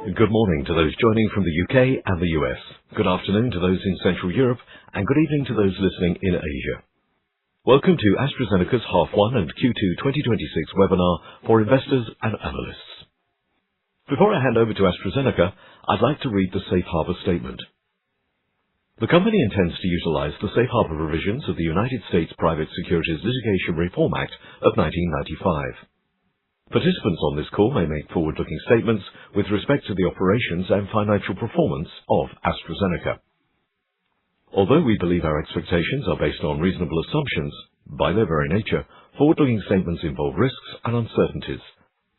Good morning to those joining from the UK and the US. Good afternoon to those in Central Europe, and good evening to those listening in Asia. Welcome to AstraZeneca's Half 1 and Q2 2026 webinar for investors and analysts. Before I hand over to AstraZeneca, I'd like to read the Safe Harbor Statement. The company intends to utilize the Safe Harbor provisions of the United States Private Securities Litigation Reform Act of 1995. Participants on this call may make forward-looking statements with respect to the operations and financial performance of AstraZeneca. Although we believe our expectations are based on reasonable assumptions, by their very nature, forward-looking statements involve risks and uncertainties,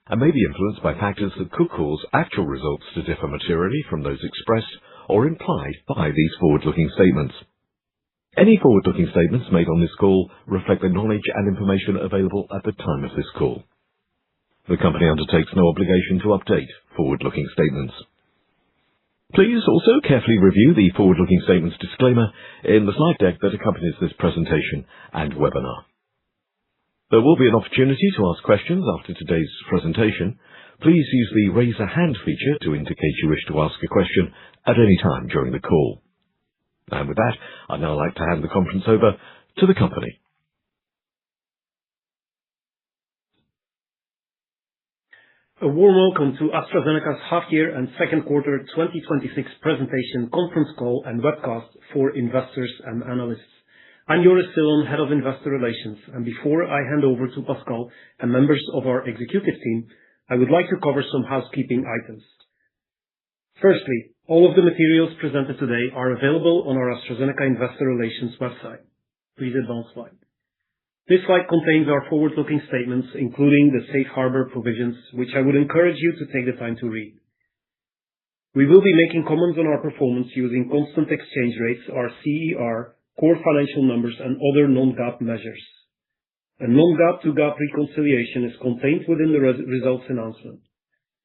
and may be influenced by factors that could cause actual results to differ materially from those expressed or implied by these forward-looking statements. Any forward-looking statements made on this call reflect the knowledge and information available at the time of this call. The company undertakes no obligation to update forward-looking statements. Please also carefully review the forward-looking statements disclaimer in the slide deck that accompanies this presentation and webinar. There will be an opportunity to ask questions after today's presentation. Please use the Raise a Hand feature to indicate you wish to ask a question at any time during the call. And with that, I'd now like to hand the conference over to the company. A warm welcome to AstraZeneca's half-year and second quarter 2026 presentation, conference call, and webcast for investors and analysts. I'm Joris Silon, Head of Investor Relations, and before I hand over to Pascal and members of our executive team, I would like to cover some housekeeping items. Firstly, all of the materials presented today are available on our AstraZeneca Investor Relations website. Please advance slide. This slide contains our forward-looking statements, including the Safe Harbor provisions, which I would encourage you to take the time to read. We will be making comments on our performance using constant exchange rates, our CER, core financial numbers, and other non-GAAP measures. A non-GAAP to GAAP reconciliation is contained within the results announcement.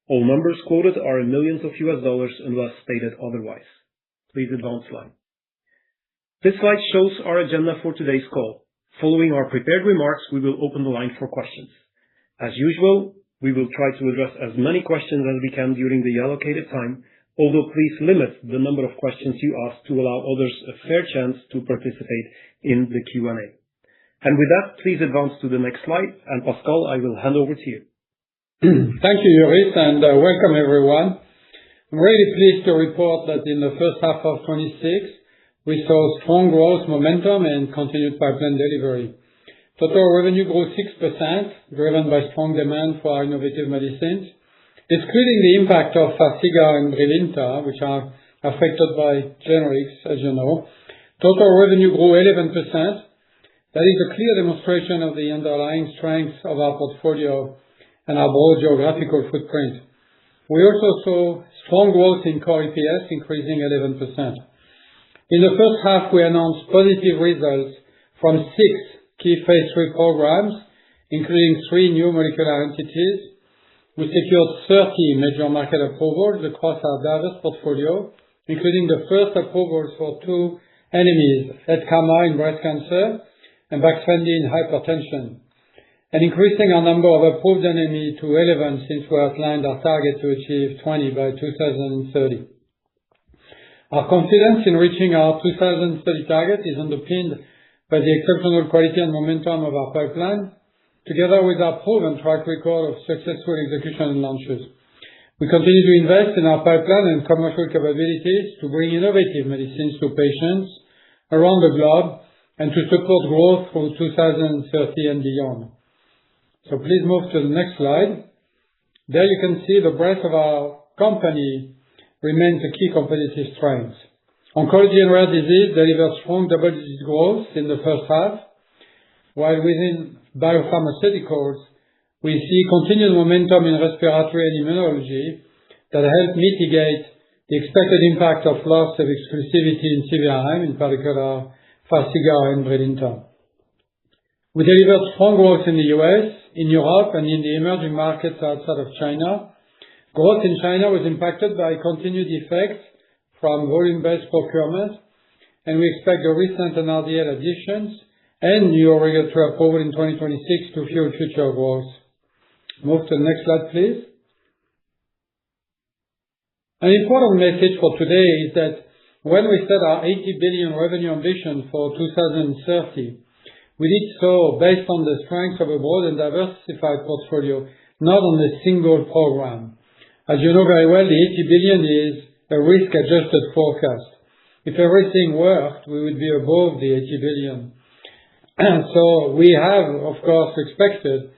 All numbers quoted are in millions of US dollars unless stated otherwise. Please advance slide. This slide shows our agenda for today's call. Following our prepared remarks, we will open the line for questions. As usual, we will try to address as many questions as we can during the allocated time, although please limit the number of questions you ask to allow others a fair chance to participate in the Q&A. And with that, please advance to the next slide, and Pascal, I will hand over to you. Thank you, Joris, and welcome everyone. I'm really pleased to report that in the first half of 2026, we saw strong growth momentum and continued pipeline delivery. Total revenue grew 6%, driven by strong demand for our innovative medicines. Excluding the impact of Farxiga and Brilinta, which are affected by generics, as you know, total revenue grew 11%. That is a clear demonstration of the underlying strength of our portfolio and our broad geographical footprint. We also saw strong growth in core EPS, increasing 11%. In the first half, we announced positive results from 6 key phase 3 programs, including 3 new molecular entities. We secured 30 major market approvals across our diverse portfolio, including the first approvals for 2 NMEs, Etcama in breast cancer and Baxfendy in hypertension, and increasing our number of approved NME to 11 since we outlined our target to achieve 20 by 2030. Our confidence in reaching our 2030 target is underpinned by the exceptional quality and momentum of our pipeline, together with our proven track record of successful execution and launches. We continue to invest in our pipeline and commercial capabilities to bring innovative medicines to patients around the globe and to support growth through 2030 and beyond. So please move to the next slide. There you can see the breadth of our company remains a key competitive strength. Oncology and rare disease delivered strong double-digit growth in the first half, while within biopharmaceuticals, we see continued momentum in respiratory and immunology that help mitigate the expected impact of loss of exclusivity in CVRM, in particular Farxiga and Brilinta. We delivered strong growth in the US, in Europe, and in the emerging markets outside of China. Growth in China was impacted by continued effects from volume-based procurement, and we expect the recent NRDL additions and new regulatory approval in 2026 to fuel future growth. Move to the next slide, please. An important message for today is that when we set our 80 billion revenue ambition for 2030, we did so based on the strength of a broad and diversified portfolio, not on a single program. As you know very well, the 80 billion is a risk-adjusted forecast. If everything worked, we would be above the 80 billion. So we have, of course, expected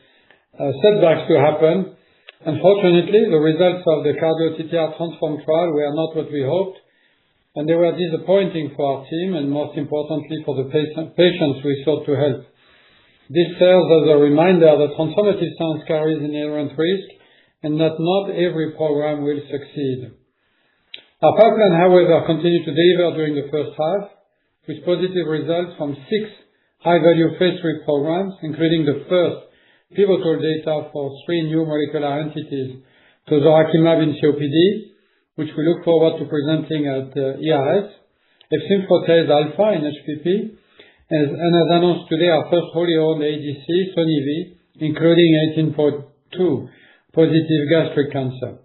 setbacks to happen. Unfortunately, the results of the cardio-TTR transform trial were not what we hoped, and they were disappointing for our team and, most importantly, for the patients we sought to help. This serves as a reminder that transformative science carries inherent risk and that not every program will succeed. Our pipeline, however, continued to deliver during the first half, with positive results from 6 high-value phase 3 programs, including the first pivotal data for 3 new molecular entities, tozorakimab in COPD, which we look forward to presenting at ERS, efzimfotase alpha in HPP, and as announced today, our first wholly owned ADC, Sonivi, including 18.2 positive gastric cancer.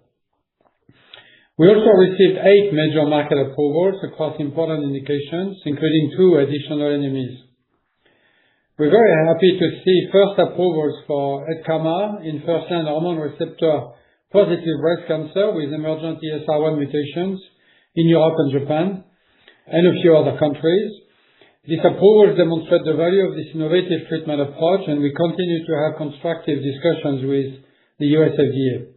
We also received 8 major market approvals across important indications, including 2 additional NMEs. We're very happy to see first approvals for EDCAMA in first-line hormone receptor positive breast cancer with emergent ESR1 mutations in Europe and Japan, and a few other countries. These approvals demonstrate the value of this innovative treatment approach, and we continue to have constructive discussions with the US FDA.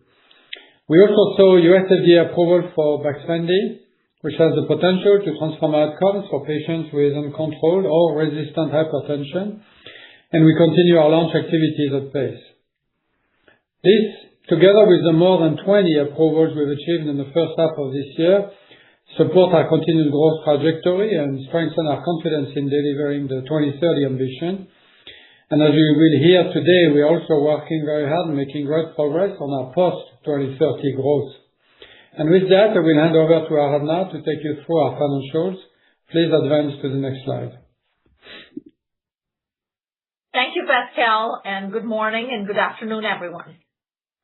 We also saw US FDA approval for Baxfendy, which has the potential to transform outcomes for patients with uncontrolled or resistant hypertension, and we continue our launch activities at pace. This, together with the more than 20 approvals we've achieved in the first half of this year, support our continued growth trajectory and strengthen our confidence in delivering the 2030 ambition. And as you will hear today, we're also working very hard and making great progress on our post-2030 growth. And with that, I will hand over to Aradhana to take you through our financials. Please advance to the next slide. Thank you, Pascal, and good morning and good afternoon, everyone.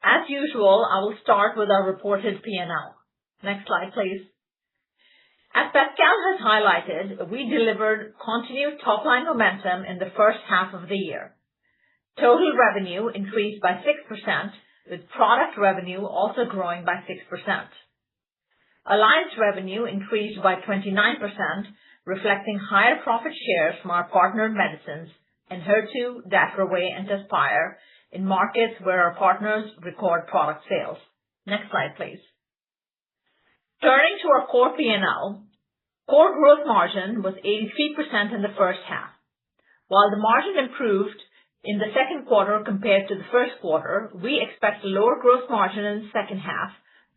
As usual, I will start with our reported P&L. Next slide, please. As Pascal has highlighted, we delivered continued top-line momentum in the first half of the year. Total revenue increased by 6%, with product revenue also growing by 6%. Alliance revenue increased by 29%, reflecting higher profit shares from our partnered medicines and HER2, Datverzo, and Tezspire in markets where our partners record product sales. Next slide, please. Turning to our core P&L, core gross margin was 83% in the first half. While the margin improved in the second quarter compared to the first quarter, we expect a lower gross margin in the second half,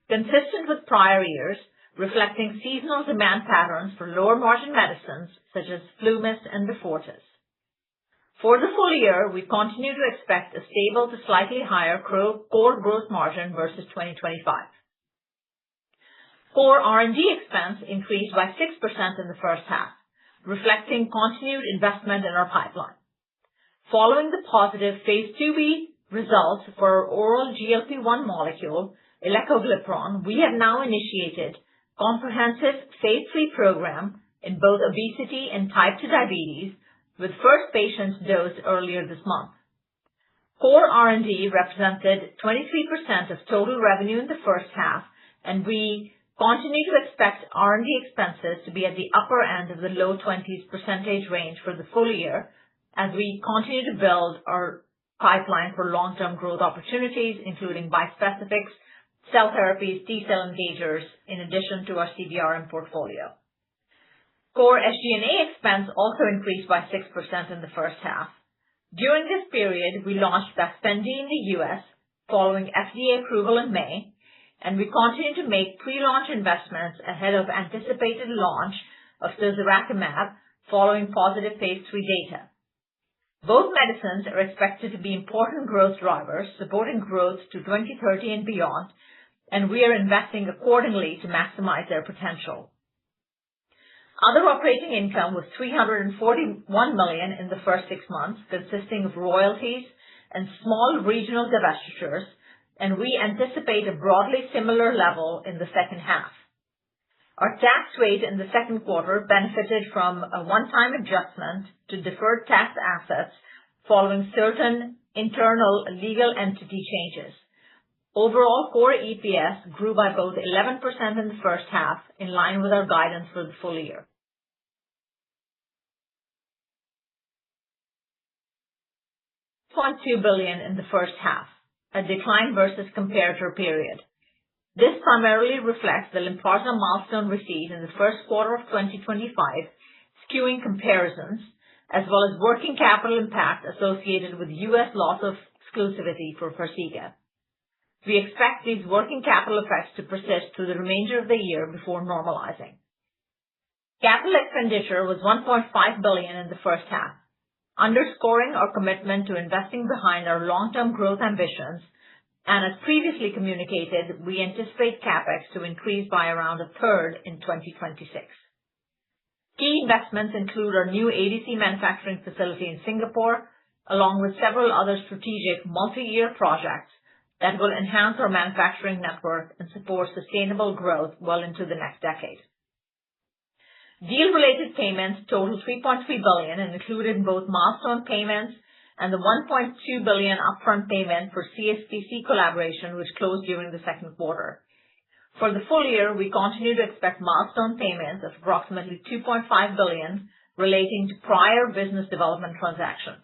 consistent with prior years, reflecting seasonal demand patterns for lower margin medicines such as Flumis and Beyfortus. For the full year, we continue to expect a stable to slightly higher core gross margin versus 2025. Core R&D expense increased by 6% in the first half, reflecting continued investment in our pipeline. Following the positive phase 2b results for our oral GLP-1 molecule, elecoglipron, we have now initiated comprehensive phase 3 program in both obesity and type 2 diabetes, with first patients dosed earlier this month. Core R&D represented 23% of total revenue in the first half, and we continue to expect R&D expenses to be at the upper end of the low 20s percentage range for the full year as we continue to build our pipeline for long-term growth opportunities, including bispecifics, cell therapies, T-cell engagers, in addition to our CVRM portfolio. Core SG&A expense also increased by 6% in the first half. During this period, we launched Baxfendy in the US, following FDA approval in May, and we continue to make pre-launch investments ahead of anticipated launch of tozorakimab following positive phase 3 data. Both medicines are expected to be important growth drivers, supporting growth to 2030 and beyond, and we are investing accordingly to maximize their potential. Other operating income was $341 million in the first 6 months, consisting of royalties and small regional divestitures, and we anticipate a broadly similar level in the second half. Our tax rate in the second quarter benefited from a one-time adjustment to deferred tax assets following certain internal legal entity changes. Overall, core EPS grew by both 11% in the first half, in line with our guidance for the full year. $2.2 billion in the first half, a decline versus comparator period. This primarily reflects the Lynparza milestone receipt in the first quarter of 2025, skewing comparisons, as well as working capital impact associated with U.S. loss of exclusivity for Farxiga. We expect these working capital effects to persist through the remainder of the year before normalizing. Capital expenditure was $1.5 billion in the first half, underscoring our commitment to investing behind our long-term growth ambitions, and as previously communicated, we anticipate CapEx to increase by around a third in 2026. Key investments include our new ADC manufacturing facility in Singapore, along with several other strategic multi-year projects that will enhance our manufacturing network and support sustainable growth well into the next decade. Deal-related payments totaled $3.3 billion and included both milestone payments and the $1.2 billion upfront payment for CSPC collaboration, which closed during the second quarter. For the full year, we continue to expect milestone payments of approximately $2.5 billion relating to prior business development transactions.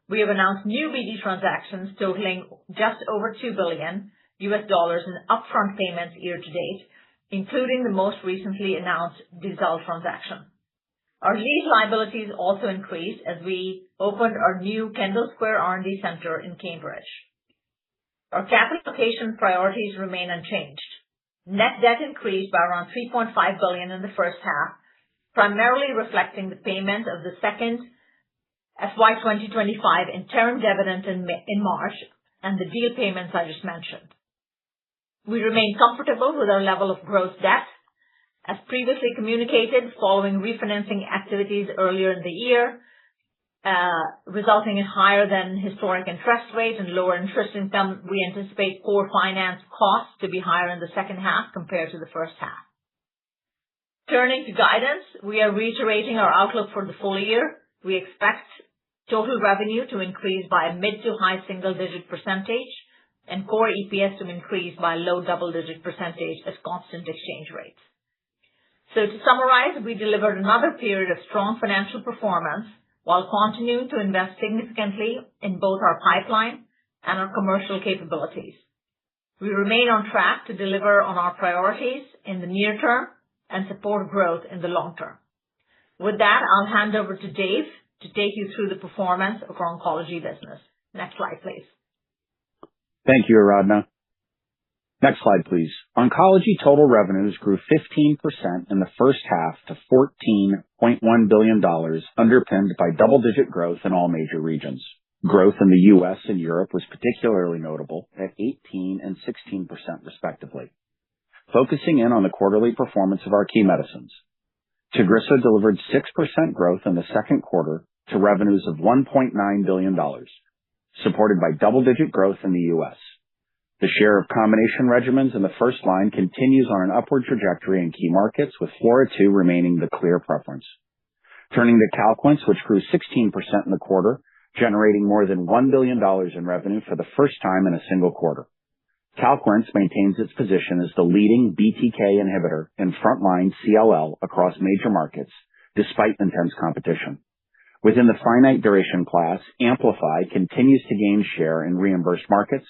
We have announced new BD transactions totaling just over $2 billion in upfront payments year to date, including the most recently announced Dizal transaction. Our lease liabilities also increased as we opened our new Kendall Square R&D Center in Cambridge. Our capital allocation priorities remain unchanged. Net debt increased by around $3.5 billion in the first half, primarily reflecting the payment of the second FY 2025 interim dividend in March and the deal payments I just mentioned. We remain comfortable with our level of gross debt. As previously communicated, following refinancing activities earlier in the year, resulting in higher than historic interest rates and lower interest income, we anticipate core finance costs to be higher in the second half compared to the first half. Turning to guidance, we are reiterating our outlook for the full year. We expect total revenue to increase by a mid to high single-digit percentage and core EPS to increase by low double-digit percentage at constant exchange rates. So to summarize, we delivered another period of strong financial performance while continuing to invest significantly in both our pipeline and our commercial capabilities. We remain on track to deliver on our priorities in the near term and support growth in the long term. With that, I'll hand over to Dave to take you through the performance of our oncology business. Next slide, please. Thank you, Aradhana. Next slide, please. Oncology total revenues grew 15% in the first half to $14.1 billion, underpinned by double-digit growth in all major regions. Growth in the U.S. and Europe was particularly notable at 18% and 16% respectively. Focusing in on the quarterly performance of our key medicines, Tagrisso delivered 6% growth in the second quarter to revenues of $1.9 billion, supported by double-digit growth in the U.S. The share of combination regimens in the first line continues on an upward trajectory in key markets, with FLAURA2 remaining the clear preference. Turning to Calquence, which grew 16% in the quarter, generating more than $1 billion in revenue for the first time in a single quarter. Calquence maintains its position as the leading BTK inhibitor in frontline CLL across major markets, despite intense competition. Within the finite duration class, Amplify continues to gain share in reimbursed markets,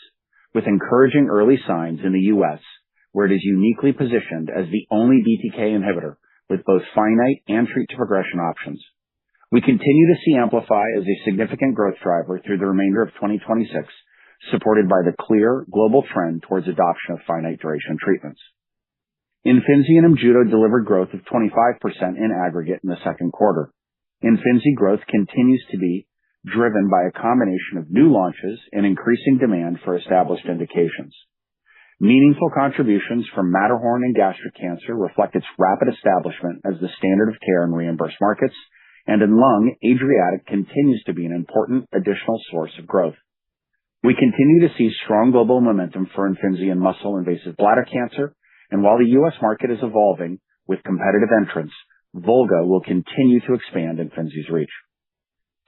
with encouraging early signs in the U.S., where it is uniquely positioned as the only BTK inhibitor with both finite and treat-to-progression options. We continue to see Amplify as a significant growth driver through the remainder of 2026, supported by the clear global trend towards adoption of finite duration treatments. Imfinzi and Imjudo delivered growth of 25% in aggregate in the second quarter. Imfinzi growth continues to be driven by a combination of new launches and increasing demand for established indications. Meaningful contributions from Matterhorn and gastric cancer reflect its rapid establishment as the standard of care in reimbursed markets, and in lung, Adriatic continues to be an important additional source of growth. We continue to see strong global momentum for Imfinzi in muscle-invasive bladder cancer, and while the U.S. market is evolving with competitive entrants, Volga will continue to expand Imfinzi's reach.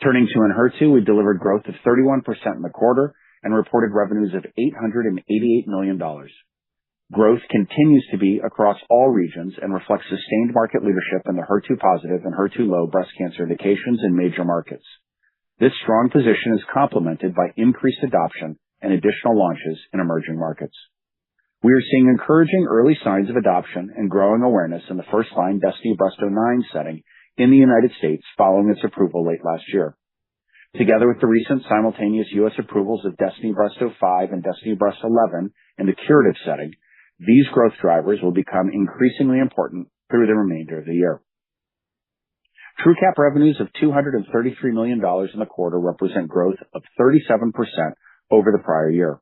Turning to Enhertu, we delivered growth of 31% in the quarter and reported revenues of $888 million. Growth continues to be across all regions and reflects sustained market leadership in the HER2-positive and HER2-low breast cancer indications in major markets. This strong position is complemented by increased adoption and additional launches in emerging markets. We are seeing encouraging early signs of adoption and growing awareness in the first-line DESTINY-Breast09 setting in the United States following its approval late last year. Together with the recent simultaneous U.S. approvals of DESTINY-Breast05 and DESTINY-Breast11 in the curative setting, these growth drivers will become increasingly important through the remainder of the year. TrueCap revenues of $233 million in the quarter represent growth of 37% over the prior year.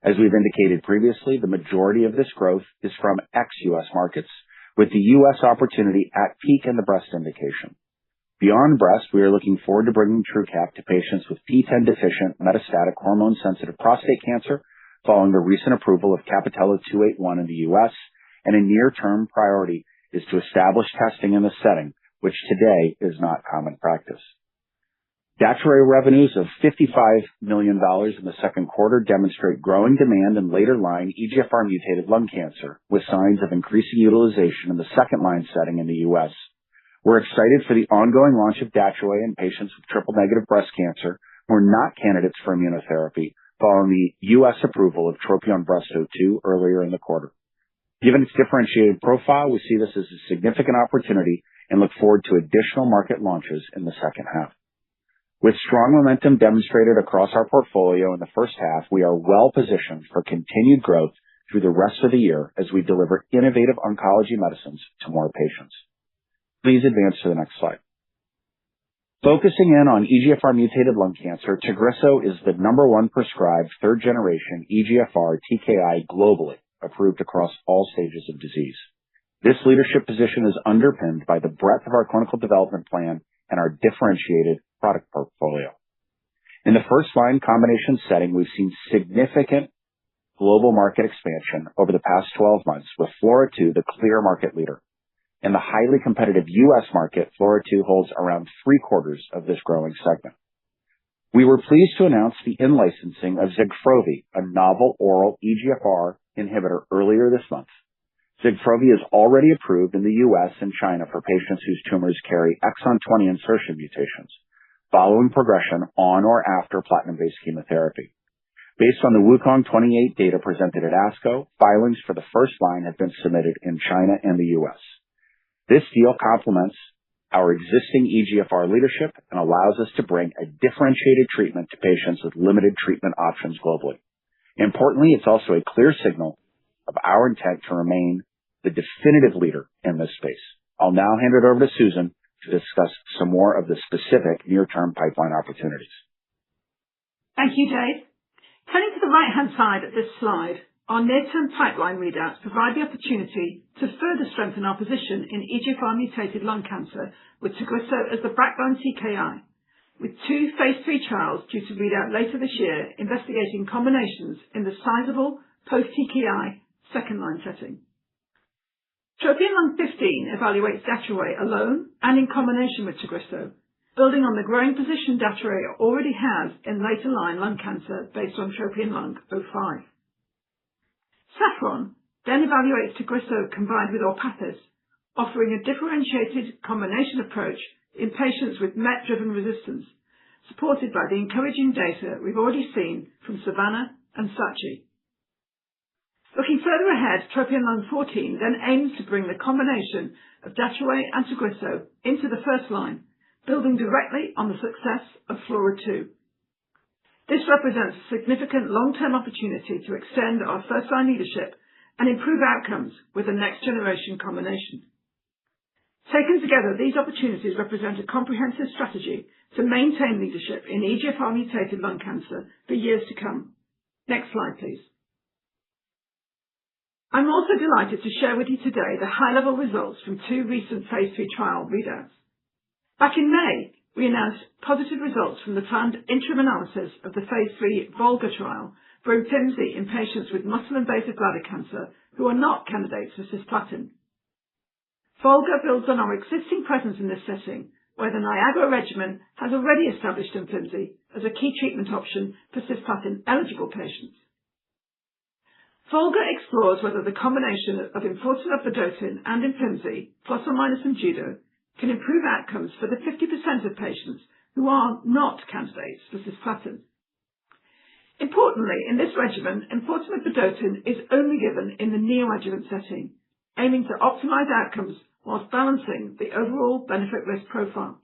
As we've indicated previously, the majority of this growth is from ex-U.S. markets, with the U.S. opportunity at peak in the breast indication. Beyond breast, we are looking forward to bringing TrueCap to patients with PTEN-deficient metastatic hormone-sensitive prostate cancer following the recent approval of Capitello-281 in the U.S., and a near-term priority is to establish testing in this setting, which today is not common practice. Datroway revenues of $55 million in the second quarter demonstrate growing demand in later-line EGFR-mutated lung cancer, with signs of increasing utilization in the second-line setting in the U.S. We're excited for the ongoing launch of Datroway in patients with triple-negative breast cancer who are not candidates for immunotherapy following the U.S. approval of TROPION-Breast02 earlier in the quarter. Given its differentiated profile, we see this as a significant opportunity and look forward to additional market launches in the second half. With strong momentum demonstrated across our portfolio in the first half, we are well positioned for continued growth through the rest of the year as we deliver innovative oncology medicines to more patients. Please advance to the next slide. Focusing in on EGFR-mutated lung cancer, Tagrisso is the number one prescribed third-generation EGFR TKI globally, approved across all stages of disease. This leadership position is underpinned by the breadth of our clinical development plan and our differentiated product portfolio. In the first-line combination setting, we've seen significant global market expansion over the past 12 months, with FLAURA2 the clear market leader. In the highly competitive U.S. market, FLAURA2 holds around 3/4 of this growing segment. We were pleased to announce the in-licensing of Zigfrovi, a novel oral EGFR inhibitor, earlier this month. Zigfrovi is already approved in the U.S. and China for patients whose tumors carry exon 20 insertion mutations, following progression on or after platinum-based chemotherapy. Based on the Wukong 28 data presented at ASCO, filings for the first line have been submitted in China and the U.S. This deal complements our existing EGFR leadership and allows us to bring a differentiated treatment to patients with limited treatment options globally. Importantly, it's also a clear signal of our intent to remain the definitive leader in this space. I'll now hand it over to Susan to discuss some more of the specific near-term pipeline opportunities. Thank you, Dave. Turning to the right-hand side of this slide, our near-term pipeline readouts provide the opportunity to further strengthen our position in EGFR-mutated lung cancer with Tagrisso as the backbone TKI, with 2 phase 3 trials due to read out later this year investigating combinations in the sizable post-TKI second-line setting. TROPION-Lung15 evaluates Datroway alone and in combination with Tagrisso, building on the growing position Datroway already has in later-line lung cancer based on TROPION-Lung05. Saffron then evaluates Tagrisso combined with Orpathys, offering a differentiated combination approach in patients with MET-driven resistance, supported by the encouraging data we've already seen from Savannah and Sachi. Looking further ahead, TROPION-Lung14 then aims to bring the combination of Datroway and Tagrisso into the first line, building directly on the success of FLAURA2. This represents a significant long-term opportunity to extend our first-line leadership and improve outcomes with a next-generation combination. Taken together, these opportunities represent a comprehensive strategy to maintain leadership in EGFR-mutated lung cancer for years to come. Next slide, please. I'm also delighted to share with you today the high-level results from 2 recent phase 3 trial readouts. Back in May, we announced positive results from the planned interim analysis of the phase 3 VOLGA trial for Imfinzi in patients with muscle-invasive bladder cancer who are not candidates for cisplatin. VOLGA builds on our existing presence in this setting, where the NIAGARA regimen has already established Imfinzi as a key treatment option for cisplatin-eligible patients. VOLGA explores whether the combination of enfortumab vedotin and Imfinzi, plus or minus Imjudo, can improve outcomes for the 50% of patients who are not candidates for cisplatin. Importantly, in this regimen, enfortumab vedotin is only given in the neoadjuvant setting, aiming to optimize outcomes whilst balancing the overall benefit-risk profile.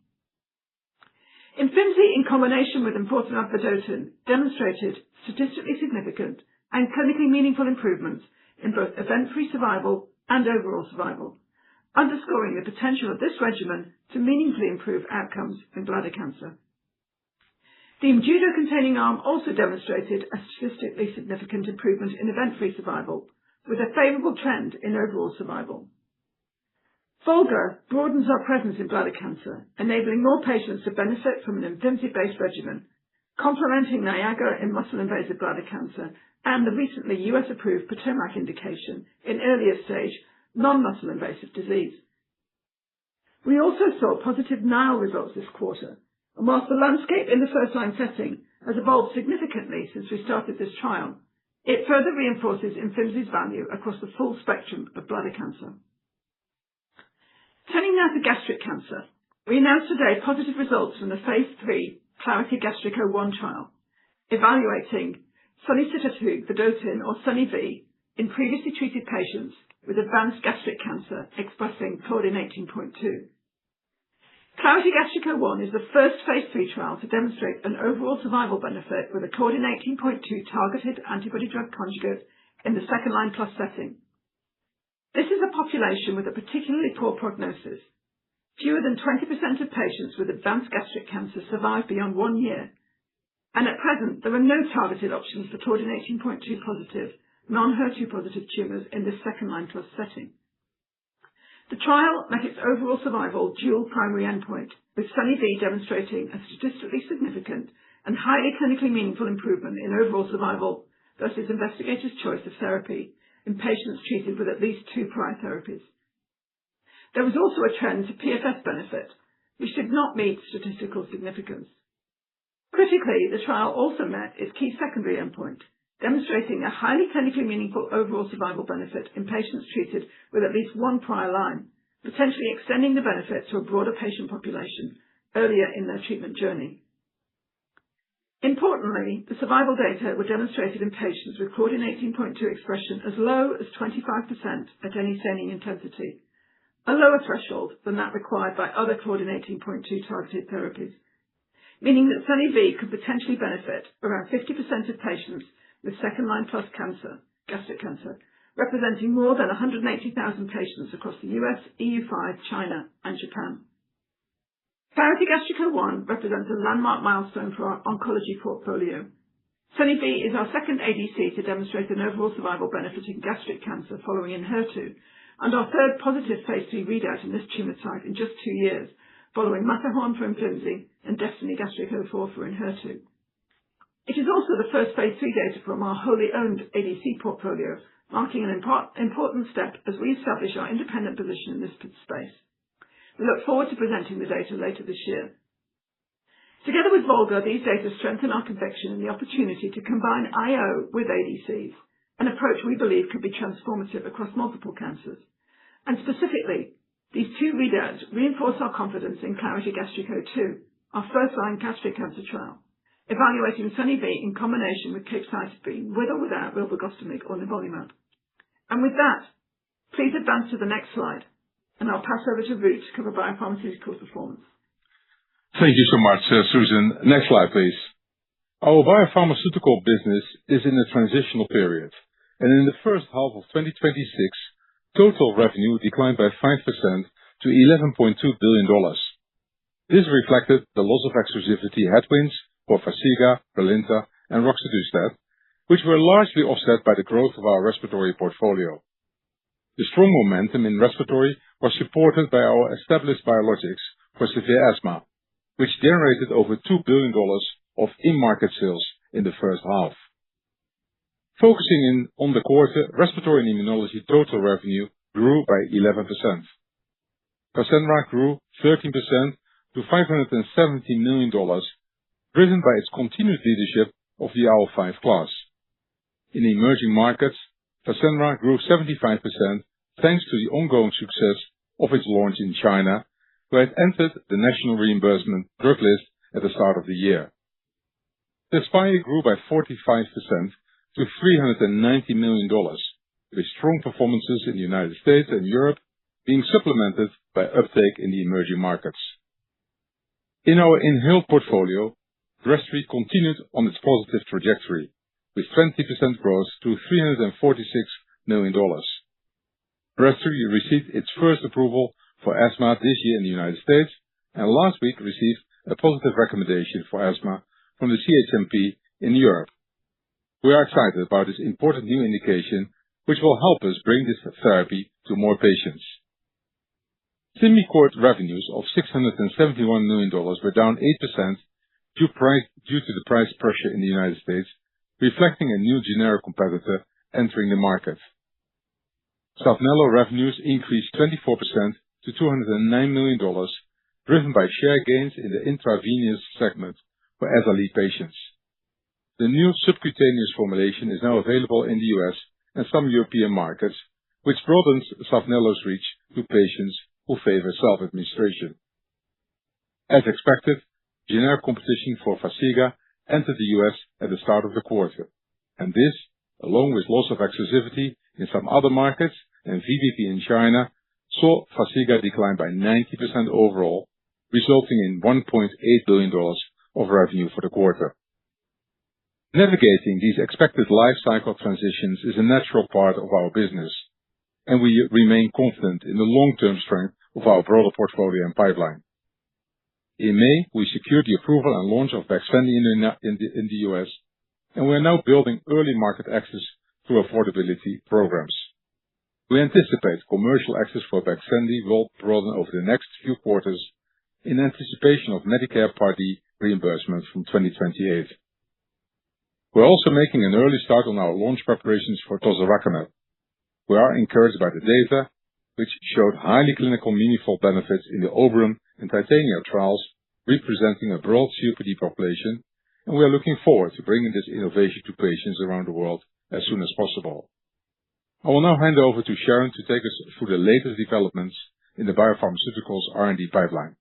Imfinzi in combination with enfortumab vedotin demonstrated statistically significant and clinically meaningful improvements in both event-free survival and overall survival, underscoring the potential of this regimen to meaningfully improve outcomes in bladder cancer. The Imjudo-containing arm also demonstrated a statistically significant improvement in event-free survival, with a favourable trend in overall survival. VOLGA broadens our presence in bladder cancer, enabling more patients to benefit from an Imfinzi-based regimen, complementing NIAGARA in muscle-invasive bladder cancer and the recently US-approved Potomac indication in earlier stage non-muscle invasive disease. We also saw positive NILE results this quarter, and whilst the landscape in the first-line setting has evolved significantly since we started this trial, it further reinforces Imfinzi's value across the full spectrum of bladder cancer. Turning now to gastric cancer, we announced today positive results from the phase 3 Clarity Gastric-01 trial, evaluating sonesitatug vedotin or Soni-V in previously treated patients with advanced gastric cancer expressing Claudin 18.2. Clarity Gastric-01 is the first phase 3 trial to demonstrate an overall survival benefit with a Claudin 18.2 targeted antibody-drug conjugate in the second-line plus setting. This is a population with a particularly poor prognosis. Fewer than 20% of patients with advanced gastric cancer survive beyond 1 year, and at present there are no targeted options for Claudin 18.2 positive, non-HER2 positive tumours in this second-line plus setting. The trial met its overall survival dual primary endpoint, with Soni-V demonstrating a statistically significant and highly clinically meaningful improvement in overall survival versus investigators' choice of therapy in patients treated with at least 2 prior therapies. There was also a trend to PFS benefit, which did not meet statistical significance. Critically, the trial also met its key secondary endpoint, demonstrating a highly clinically meaningful overall survival benefit in patients treated with at least 1 prior line, potentially extending the benefit to a broader patient population earlier in their treatment journey. Importantly, the survival data were demonstrated in patients with Claudin 18.2 expression as low as 25% at any staining intensity, a lower threshold than that required by other Claudin 18.2 targeted therapies, meaning that Soni-V could potentially benefit around 50% of patients with second-line plus cancer, gastric cancer, representing more than 180,000 patients across the US, EU5, China, and Japan. Clarity Gastric-01 represents a landmark milestone for our oncology portfolio. Soni-V is our second ADC to demonstrate an overall survival benefit in gastric cancer following Enhertu, and our third positive phase 3 readout in this tumour type in just 2 years, following Matterhorn for Imfinzi and Destiny Gastric-04 for Enhertu. It is also the first phase 3 data from our wholly owned ADC portfolio, marking an important step as we establish our independent position in this space. We look forward to presenting the data later this year. Together with VOLGA, these data strengthen our conviction in the opportunity to combine IO with ADCs, an approach we believe could be transformative across multiple cancers. And specifically, these 2 readouts reinforce our confidence in Clarity Gastric-02, our first-line gastric cancer trial, evaluating Soni-V in combination with capecitabine with or without rilvegostomig or nivolumab. And with that, please advance to the next slide, and I'll pass over to Ruud to cover biopharmaceutical performance. Thank you so much, Susan. Next slide, please. Our biopharmaceutical business is in a transitional period, and in the first half of 2026, total revenue declined by 5% to $11.2 billion. This reflected the loss of exclusivity headwinds for Farxiga, Brilinta, and roxadustat, which were largely offset by the growth of our respiratory portfolio. The strong momentum in respiratory was supported by our established biologics for severe asthma, which generated over $2 billion of in-market sales in the first half. Focusing in on the quarter, respiratory and immunology total revenue grew by 11%. Fasenra grew 13% to $570 million, driven by its continued leadership of the IL-5 class. In emerging markets, Fasenra grew 75% thanks to the ongoing success of its launch in China, where it entered the national reimbursement drug list at the start of the year. Tezspire grew by 45% to $390 million, with strong performances in the United States and Europe being supplemented by uptake in the emerging markets. In our inhaled portfolio, Breztri continued on its positive trajectory, with 20% growth to $346 million. Breztri received its first approval for asthma this year in the United States, and last week received a positive recommendation for asthma from the CHMP in Europe. We are excited about this important new indication, which will help us bring this therapy to more patients. Symbicort revenues of $671 million were down 8% due to the price pressure in the United States, reflecting a new generic competitor entering the market. Saphnelo revenues increased 24% to $209 million, driven by share gains in the intravenous segment for SLE patients. The new subcutaneous formulation is now available in the US and some European markets, which broadens Saphnelo's reach to patients who favor self-administration. As expected, generic competition for Farxiga entered the US at the start of the quarter, and this, along with loss of exclusivity in some other markets and VBP in China, saw Farxiga decline by 90% overall, resulting in $1.8 billion of revenue for the quarter. Navigating these expected life cycle transitions is a natural part of our business, and we remain confident in the long-term strength of our broader portfolio and pipeline. In May, we secured the approval and launch of Baxfendy in the US, and we are now building early market access through affordability programs. We anticipate commercial access for Baxfendy will broaden over the next few quarters in anticipation of Medicare Part D reimbursement from 2028. We're also making an early start on our launch preparations for Tozorakimab. We are encouraged by the data, which showed highly clinical meaningful benefits in the Oberon and Titania trials, representing a broad COPD population, and we are looking forward to bringing this innovation to patients around the world as soon as possible. I will now hand over to Sharon to take us through the latest developments in the biopharmaceuticals R&D pipeline.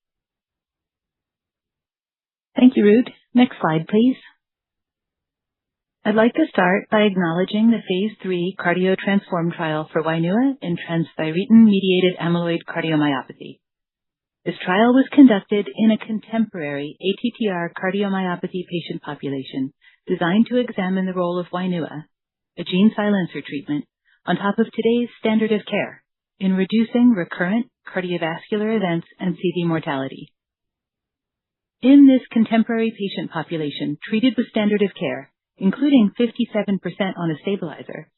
Thank you, Ruud. Next slide, please. I'd like to start by acknowledging the Phase 3 CardioTransform trial for Wainua in transthyretin-mediated amyloid cardiomyopathy. This trial was conducted in a contemporary ATTR cardiomyopathy patient population designed to examine the role of Wainua, a gene silencer treatment, on top of today's standard of care in reducing recurrent cardiovascular events and CV mortality. In this contemporary patient population treated with standard of care, including 57% on a stabilizer,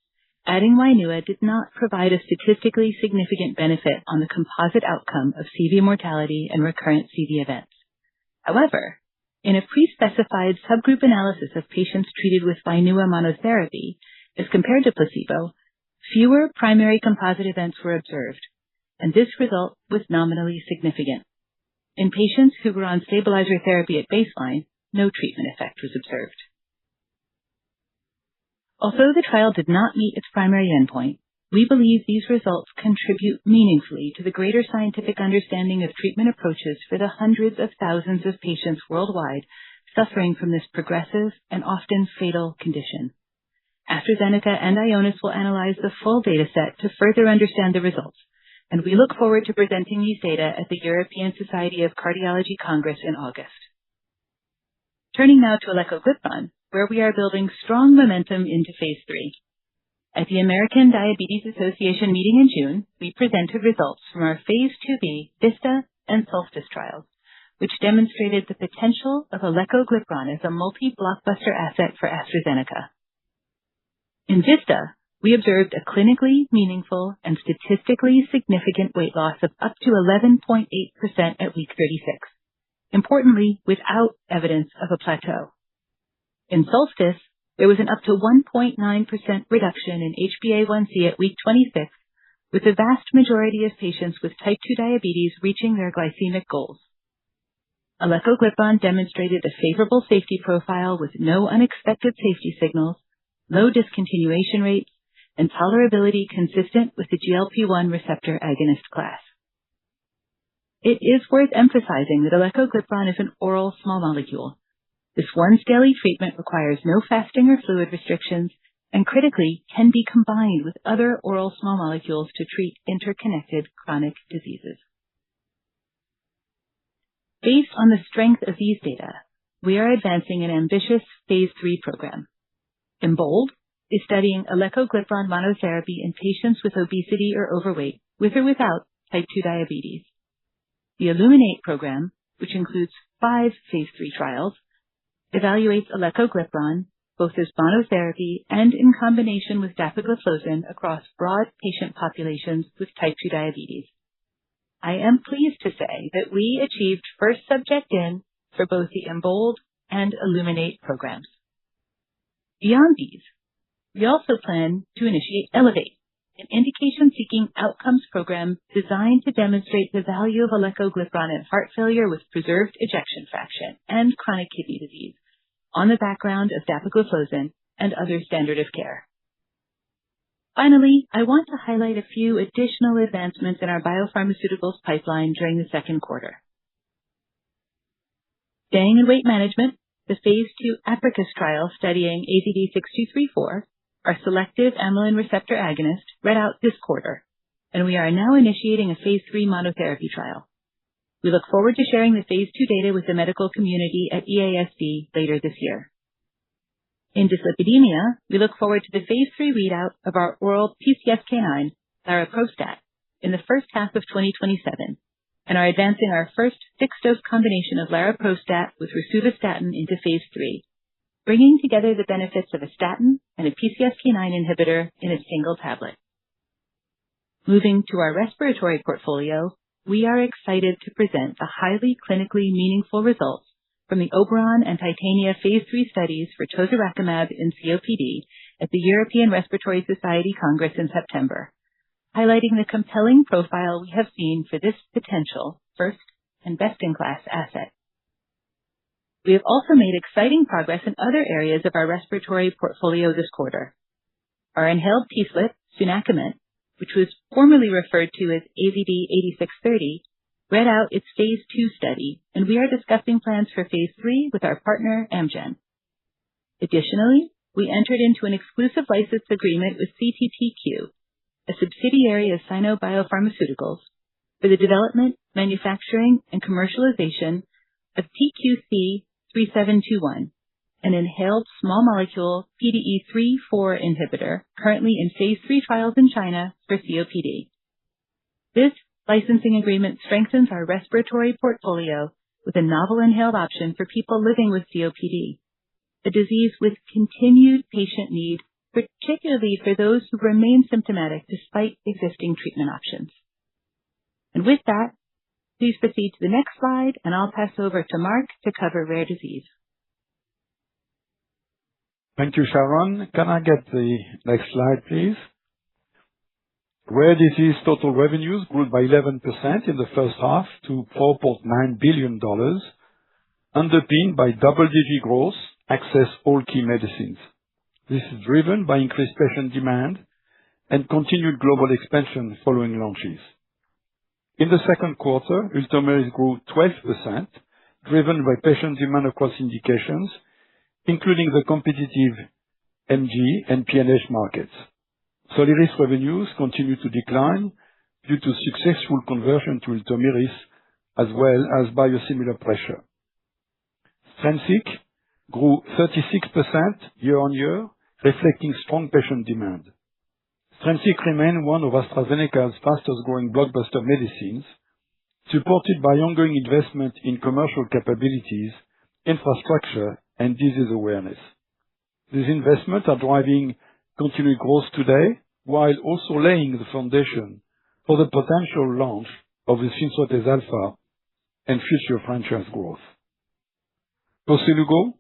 adding Wainua did not provide a statistically significant benefit on the composite outcome of CV mortality and recurrent CV events. However, in a pre-specified subgroup analysis of patients treated with Wainua monotherapy as compared to placebo, fewer primary composite events were observed, and this result was nominally significant. In patients who were on stabilizer therapy at baseline, no treatment effect was observed. Although the trial did not meet its primary endpoint, we believe these results contribute meaningfully to the greater scientific understanding of treatment approaches for the hundreds of thousands of patients worldwide suffering from this progressive and often fatal condition. AstraZeneca and Ionis will analyze the full data set to further understand the results, and we look forward to presenting these data at the European Society of Cardiology Congress in August. Turning now to Elecoglipron, where we are building strong momentum into Phase 3. At the American Diabetes Association meeting in June, we presented results from our Phase 2b VISTA and Solstice trials, which demonstrated the potential of Elecoglipron as a multi-blockbuster asset for AstraZeneca. In VISTA, we observed a clinically meaningful and statistically significant weight loss of up to 11.8% at week 36, importantly without evidence of a plateau. In Solstice, there was an up to 1.9% reduction in HbA1c at week 26, with the vast majority of patients with type 2 diabetes reaching their glycemic goals. Alecoglipron demonstrated a favorable safety profile with no unexpected safety signals, low discontinuation rates, and tolerability consistent with the GLP-1 receptor agonist class. It is worth emphasizing that alecoglipron is an oral small molecule. This once-daily treatment requires no fasting or fluid restrictions and critically can be combined with other oral small molecules to treat interconnected chronic diseases. Based on the strength of these data, we are advancing an ambitious Phase 3 program. EMBOLD is studying alecoglipron monotherapy in patients with obesity or overweight, with or without type 2 diabetes. The ILLUMINATE program, which includes 5 Phase 3 trials, evaluates alecoglipron both as monotherapy and in combination with dapagliflozin across broad patient populations with type 2 diabetes. I am pleased to say that we achieved first subject in for both the EMBOLD and ILLUMINATE programs. Beyond these, we also plan to initiate ELEVATE, an indication-seeking outcomes program designed to demonstrate the value of alecoglipron in heart failure with preserved ejection fraction and chronic kidney disease on the background of dapagliflozin and other standard of care. Finally, I want to highlight a few additional advancements in our biopharmaceuticals pipeline during the second quarter. Staying in weight management, the Phase 2 APRICUS trial studying AZD6234, our selective amylin receptor agonist, read out this quarter, and we are now initiating a Phase 3 monotherapy trial. We look forward to sharing the Phase 2 data with the medical community at EASD later this year. In dyslipidemia, we look forward to the Phase 3 readout of our oral PCSK9, laraprostat, in the first half of 2027, and are advancing our first fixed-dose combination of laraprostat with rosuvastatin into Phase 3, bringing together the benefits of a statin and a PCSK9 inhibitor in a single tablet. Moving to our respiratory portfolio, we are excited to present the highly clinically meaningful results from the Oberon and Titania Phase 3 studies for tozorakimab in COPD at the European Respiratory Society Congress in September, highlighting the compelling profile we have seen for this potential first and best-in-class asset. We have also made exciting progress in other areas of our respiratory portfolio this quarter. Our inhaled TSLP, sunakiment, which was formerly referred to as AZD8630, read out its Phase 2 study, and we are discussing plans for Phase 3 with our partner, Amgen. Additionally, we entered into an exclusive license agreement with CTTQ, a subsidiary of Sino Biopharmaceuticals, for the development, manufacturing, and commercialization of TQC3721, an inhaled small molecule PDE3/4 inhibitor currently in Phase 3 trials in China for COPD. This licensing agreement strengthens our respiratory portfolio with a novel inhaled option for people living with COPD, a disease with continued patient need, particularly for those who remain symptomatic despite existing treatment options. And with that, please proceed to the next slide, and I'll pass over to Mark to cover rare disease. Thank you, Sharon. Can I get the next slide, please? Rare disease total revenues grew by 11% in the first half to $4.9 billion, underpinned by double-digit growth across all key medicines. This is driven by increased patient demand and continued global expansion following launches. In the second quarter, Ultomiris grew 12%, driven by patient demand across indications, including the competitive MG and PNH markets. Soliris revenues continue to decline due to successful conversion to Ultomiris as well as biosimilar pressure. Strensiq grew 36% year-on-year, reflecting strong patient demand. Strensiq remains one of AstraZeneca's fastest-growing blockbuster medicines, supported by ongoing investment in commercial capabilities, infrastructure, and disease awareness. These investments are driving continued growth today, while also laying the foundation for the potential launch of the Synthroid alpha and future franchise growth. Koselugo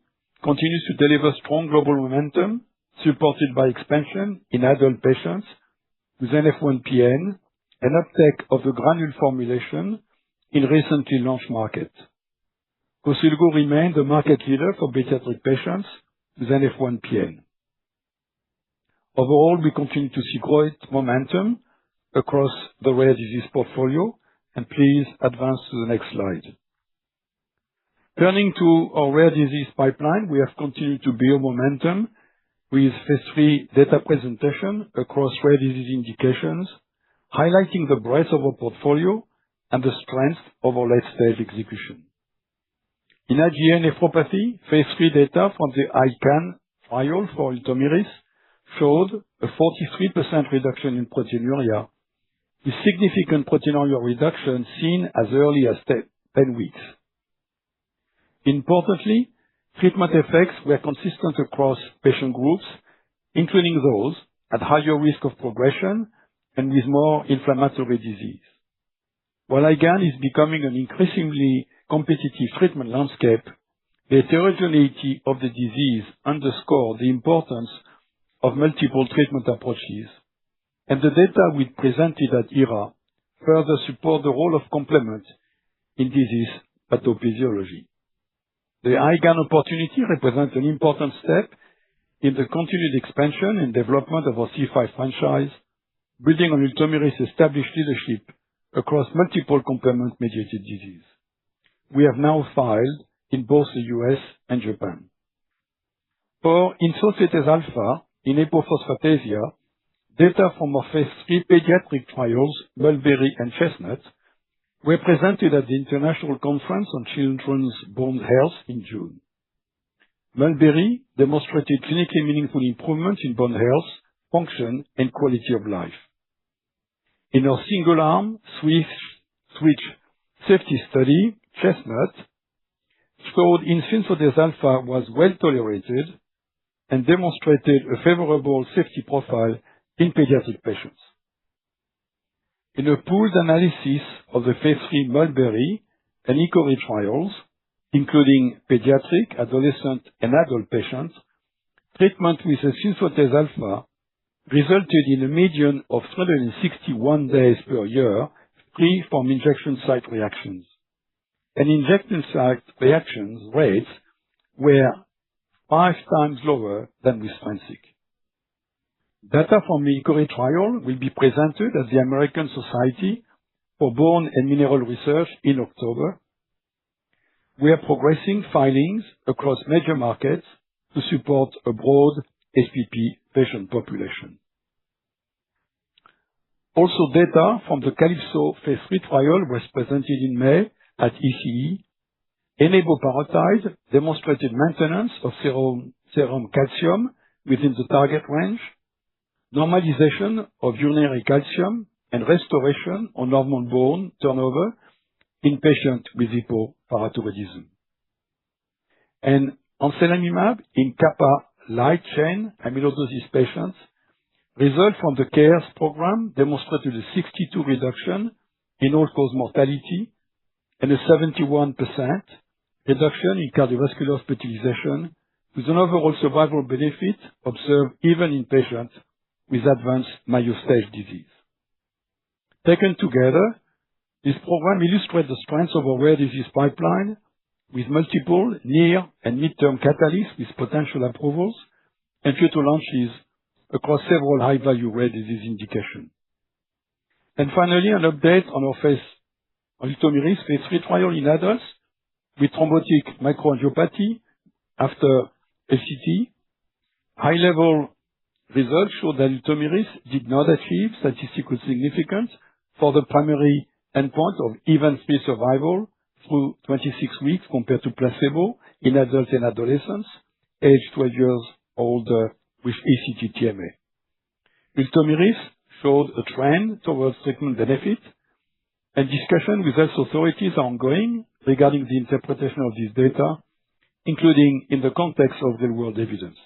continues to deliver strong global momentum, supported by expansion in adult patients with NF1-PN and uptake of the granule formulation in recently launched markets. Koselugo remained the market leader for pediatric patients with NF1-PN. Overall, we continue to see great momentum across the rare disease portfolio, and please advance to the next slide. Turning to our rare disease pipeline, we have continued to build momentum with phase 3 data presentation across rare disease indications, highlighting the breadth of our portfolio and the strength of our late-stage execution. In IgA nephropathy, phase 3 data from the ICAN trial for Ultomiris showed a 43% reduction in proteinuria, with significant proteinuria reduction seen as early as 10 weeks. Importantly, treatment effects were consistent across patient groups, including those at higher risk of progression and with more inflammatory disease. While IgAN is becoming an increasingly competitive treatment landscape, the heterogeneity of the disease underscores the importance of multiple treatment approaches, and the data we presented at ERA further support the role of complement in disease pathophysiology. The IgAN opportunity represents an important step in the continued expansion and development of our C5 franchise, building on Ultomiris' established leadership across multiple complement-mediated disease. We have now filed in both the US and Japan. For insufficiency alpha in hypophosphatasia, data from our phase 3 pediatric trials, Mulberry and Chestnut, were presented at the International Conference on Children's Bone Health in June. Mulberry demonstrated clinically meaningful improvements in bone health, function, and quality of life. In our single-arm switch safety study, Chestnut showed insufficiency alpha was well tolerated and demonstrated a favorable safety profile in pediatric patients. In a pooled analysis of the phase 3 Mulberry and Hickory trials, including pediatric, adolescent, and adult patients, treatment with insufficiency alpha resulted in a median of 361 days per year free from injection site reactions, and injection site reactions rates were 5 times lower than with Strensiq. Data from the Hickory trial will be presented at the American Society for Bone and Mineral Research in October. We are progressing filings across major markets to support a broad HPP patient population. Also, data from the Calypso phase 3 trial was presented in May at ECE. Eneboparatide demonstrated maintenance of serum calcium within the target range, normalization of urinary calcium, and restoration of normal bone turnover in patients with hypoparathyroidism. And anselamimab in kappa light chain amyloidosis patients, results from the CARES program demonstrated a 62% reduction in all-cause mortality and a 71% reduction in cardiovascular hospitalization, with an overall survival benefit observed even in patients with advanced Mayo stage disease. Taken together, this program illustrates the strength of our rare disease pipeline, with multiple near and midterm catalysts with potential approvals and future launches across several high-value rare disease indications. And finally, an update on our Ultomiris phase 3 trial in adults with thrombotic microangiopathy after FCT. High-level results show that Ultomiris did not achieve statistical significance for the primary endpoint of event-free survival through 26 weeks compared to placebo in adults and adolescents aged 12 years old with ACT-TMA. Ultomiris showed a trend towards treatment benefit, and discussion with health authorities are ongoing regarding the interpretation of this data, including in the context of real-world evidence.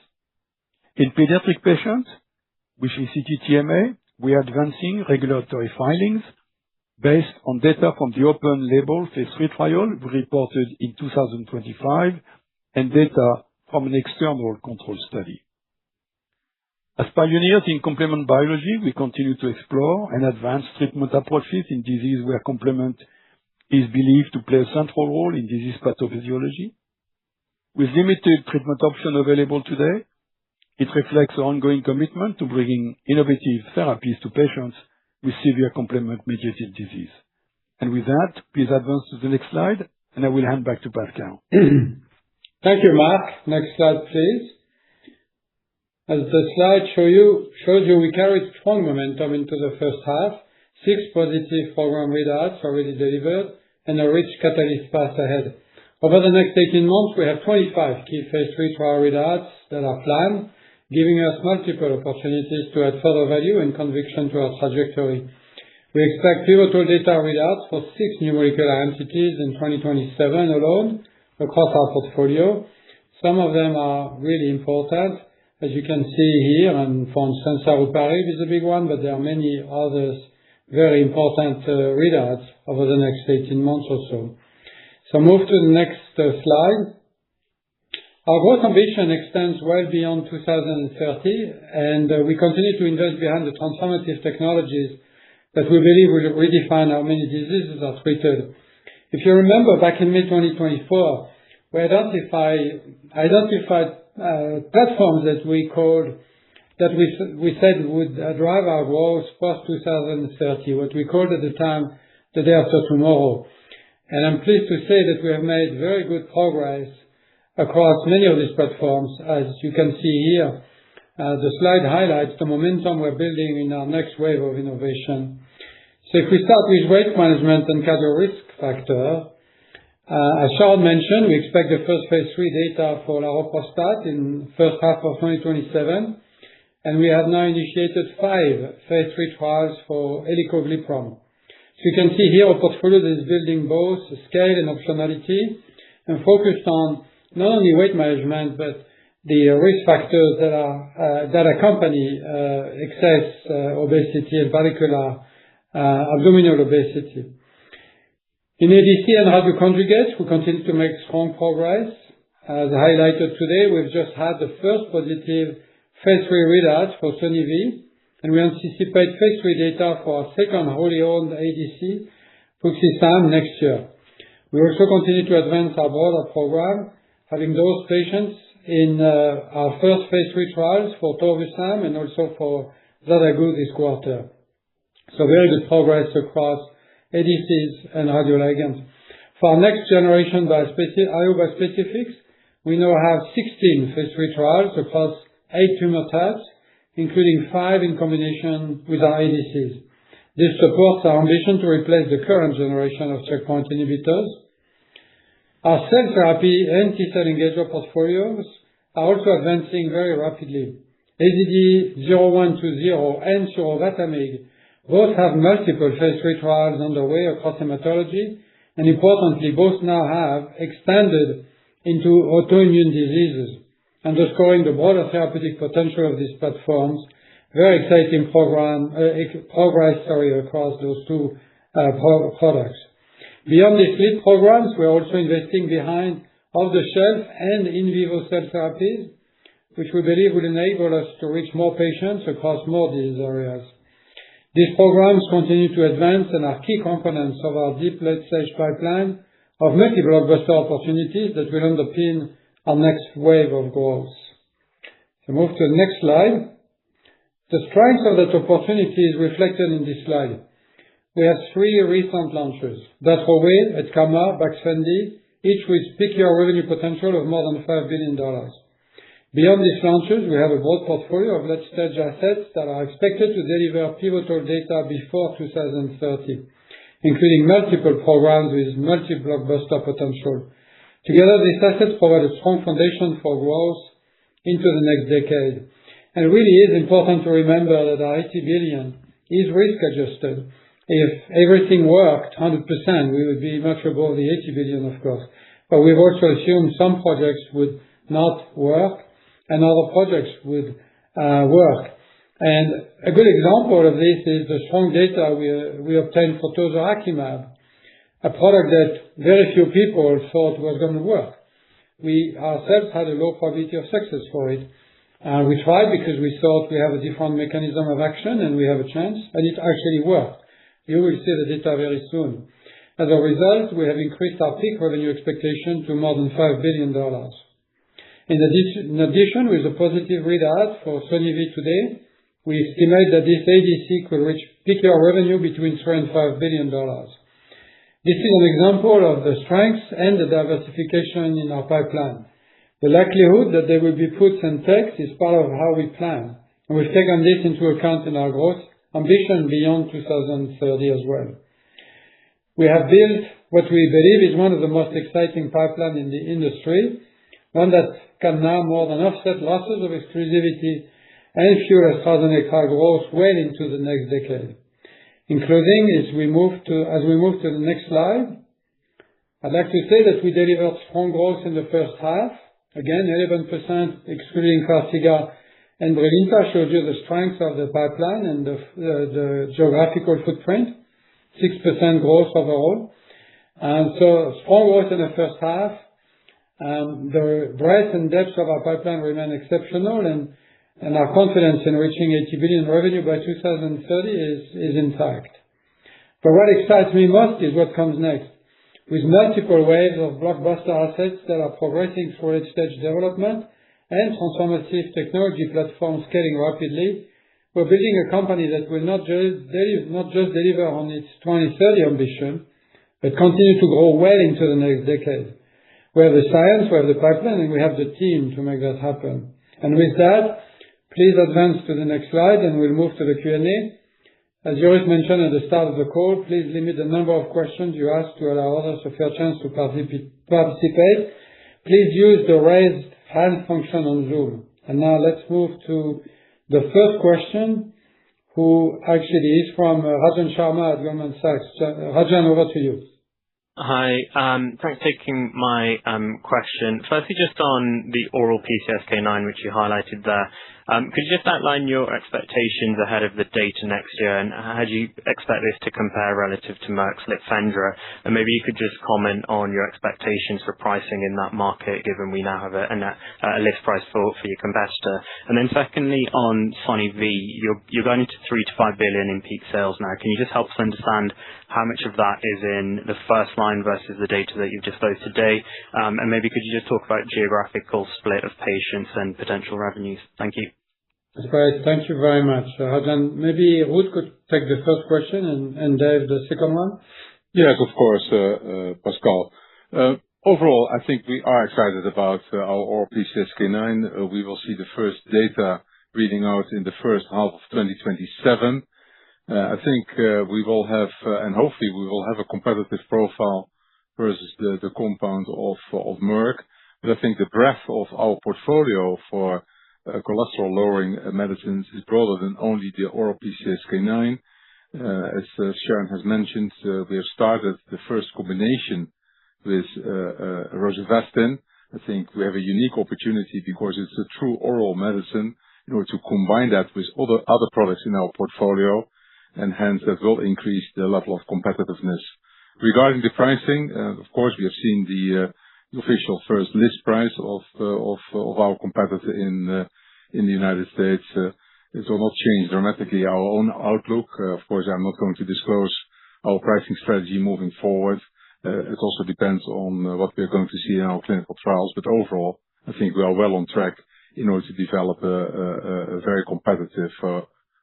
In pediatric patients with ACT-TMA, we are advancing regulatory filings based on data from the open label phase III trial we reported in 2025 and data from an external control study. As pioneers in complement biology, we continue to explore and advance treatment approaches in disease where complement is believed to play a central role in disease pathophysiology. With limited treatment options available today, it reflects our ongoing commitment to bringing innovative therapies to patients with severe complement-mediated disease. And with that, please advance to the next slide, and I will hand back to Pascal. Thank you, Marc. Next slide, please. As the slide shows you, we carried strong momentum into the first half, 6 positive program readouts already delivered, and a rich catalyst path ahead. Over the next 18 months, we have 25 key phase III trial readouts that are planned, giving us multiple opportunities to add further value and conviction to our trajectory. We expect pivotal data readouts for 6 new molecular entities in 2027 alone across our portfolio. Some of them are really important, as you can see here, and for instance, saruparib is a big one, but there are many others very important readouts over the next 18 months or so. So move to the next slide. Our growth ambition extends well beyond 2030, and we continue to invest behind the transformative technologies that we believe will redefine how many diseases are treated. If you remember, back in mid-2024, we identified platforms that we said would drive our growth past 2030, what we called at the time the day after tomorrow. And I'm pleased to say that we have made very good progress across many of these platforms. As you can see here, the slide highlights the momentum we're building in our next wave of innovation. So if we start with weight management and cardio risk factor, as Sharon mentioned, we expect the first phase III data for laroprovstat in first half of 2027, and we have now initiated 5 phase III trials for elecoglipron. So you can see here a portfolio that is building both scale and optionality and focused on not only weight management, but the risk factors that accompany excess obesity, in particular abdominal obesity. In ADC and radioconjugates, we continue to make strong progress. As highlighted today, we've just had the first positive phase III readouts for Sone-Ve, and we anticipate phase III data for our second wholly owned ADC, Fuxisam, next year. We also continue to advance our broader program, having those patients in our first phase III trials for Torvusam and also for Xadago this quarter. So very good progress across ADCs and radioligands. For our next generation IO bispecifics, we now have 16 phase III trials across 8 tumor types, including 5 in combination with our ADCs. This supports our ambition to replace the current generation of checkpoint inhibitors. Our cell therapy and T-cell engager portfolios are also advancing very rapidly. AZD0120 and surovatamig both have multiple phase III trials underway across hematology, and importantly, both now have expanded into autoimmune diseases, underscoring the broader therapeutic potential of these platforms. Very exciting progress across those two products. Beyond these lead programs, we're also investing behind off-the-shelf and in vivo cell therapies, which we believe will enable us to reach more patients across more disease areas. These programs continue to advance and are key components of our deep late-stage pipeline of multi-blockbuster opportunities that will underpin our next wave of growth. So move to the next slide. The strength of that opportunity is reflected in this slide. We have 3 recent launches, Datroway, Etcamah, Baxfendy, each with peak year revenue potential of more than $5 billion. Beyond these launches, we have a broad portfolio of late-stage assets that are expected to deliver pivotal data before 2030, including multiple programs with multi-blockbuster potential. Together, these assets provide a strong foundation for growth into the next decade. And it really is important to remember that our $80 billion is risk-adjusted. If everything worked 100%, we would be much above the $80 billion, of course. But we've also assumed some projects would not work and other projects would work. And a good example of this is the strong data we obtained for tozorakimab, a product that very few people thought was going to work. We ourselves had a low probability of success for it. We tried because we thought we have a different mechanism of action and we have a chance, and it actually worked. You will see the data very soon. As a result, we have increased our peak revenue expectation to more than $5 billion. In addition, with a positive readout for SONIV today, we estimate that this ADC could reach peak year revenue between $3 and $5 billion. This is an example of the strengths and the diversification in our pipeline. The likelihood that there will be puts and takes is part of how we plan, and we've taken this into account in our growth ambition beyond 2030 as well. We have built what we believe is one of the most exciting pipelines in the industry, one that can now more than offset losses of exclusivity and fuel AstraZeneca growth well into the next decade. Including, as we move to the next slide, I'd like to say that we delivered strong growth in the first half. Again, 11% excluding Farxiga and Brilinta shows you the strength of the pipeline and the geographical footprint. 6% growth overall. And so strong growth in the first half. The breadth and depth of our pipeline remain exceptional, and our confidence in reaching $80 billion revenue by 2030 is intact. But what excites me most is what comes next. With multiple waves of blockbuster assets that are progressing through late-stage development and transformative technology platforms scaling rapidly, we're building a company that will not just deliver on its 2030 ambition, but continue to grow well into the next decade. We have the science, we have the pipeline, and we have the team to make that happen. And with that, please advance to the next slide, and we'll move to the Q&A. As Joris mentioned at the start of the call, please limit the number of questions you ask to allow others a fair chance to participate. Please use the raised hand function on Zoom. And now let's move to the first question, who actually is from Rajan Sharma at Goldman Sachs. Rajan, over to you. Hi. Thanks for taking my question. Firstly, just on the oral PCSK9, which you highlighted there, could you just outline your expectations ahead of the data next year, and how do you expect this to compare relative to Merck's Lifendra? And maybe you could just comment on your expectations for pricing in that market, given we now have a list price for your competitor. And then secondly, on SONIV, you're going into $3 to $5 billion in peak sales now. Can you just help us understand how much of that is in the first line versus the data that you've disclosed today? And maybe could you just talk about geographical split of patients and potential revenues? Thank you. That's great. Thank you very much. Rajan, maybe Ruud could take the first question and Dave the second one. Yes, of course, Pascal. Overall, I think we are excited about our oral PCSK9. We will see the first data reading out in the first half of 2027. I think we will have, and hopefully we will have a competitive profile versus the compound of Merck. But I think the breadth of our portfolio for cholesterol-lowering medicines is broader than only the oral PCSK9. As Sharon has mentioned, we have started the first combination with rosuvastatin. I think we have a unique opportunity because it's a true oral medicine in order to combine that with other products in our portfolio, and hence that will increase the level of competitiveness. Regarding the pricing, of course, we have seen the official first list price of our competitor in the United States. It will not change dramatically our own outlook. Of course, I'm not going to disclose our pricing strategy moving forward. It also depends on what we're going to see in our clinical trials. But overall, I think we are well on track in order to develop a very competitive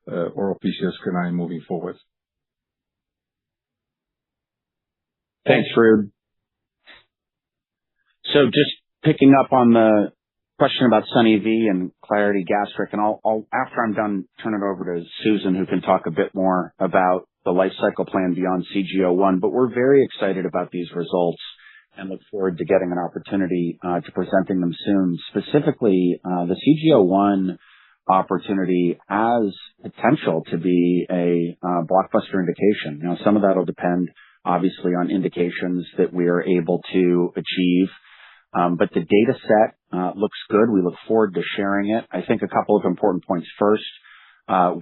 oral PCSK9 moving forward. Thanks, Ruud. So just picking up on the question about SONIV and Clarity Gastric, and I'll after I'm done, turn it over to Susan, who can talk a bit more about the life cycle plan beyond CG01. But we're very excited about these results and look forward to getting an opportunity to presenting them soon. Specifically, the CG01 opportunity has potential to be a blockbuster indication. Now, some of that will depend, obviously, on indications that we are able to achieve. But the data set looks good. We look forward to sharing it. I think a couple of important points. First,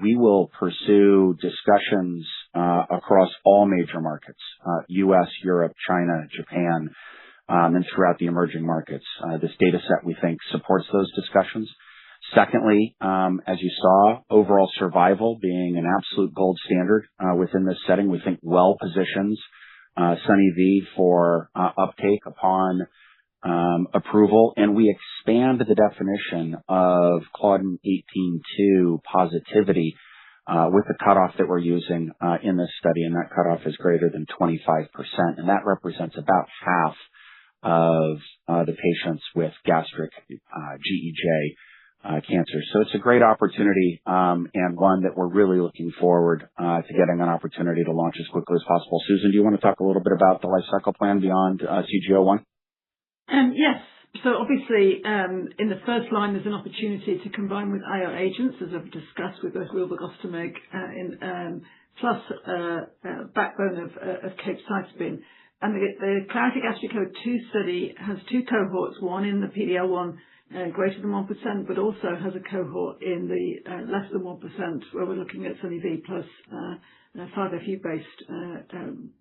we will pursue discussions across all major markets, U.S., Europe, China, Japan, and throughout the emerging markets. This data set, we think, supports those discussions. Secondly, as you saw, overall survival being an absolute gold standard within this setting, we think well positions Sunny-V for uptake upon approval, and we expand the definition of Claudin 18.2 positivity with the cutoff that we're using in this study, and that cutoff is greater than 25%, and that represents about half of the patients with gastric GEJ cancer. So it's a great opportunity and one that we're really looking forward to getting an opportunity to launch as quickly as possible. Susan, do you want to talk a little bit about the life cycle plan beyond CG01? Yes. So obviously, in the first line, there's an opportunity to combine with IO agents, as I've discussed with both rilvegostomig plus backbone of capecitabine. And the Clarity Gastric Code-2 study has two cohorts, one in the PD-L1 greater than 1%, but also has a cohort in the less than 1%, where we're looking at Sunny-V plus 5-FU-based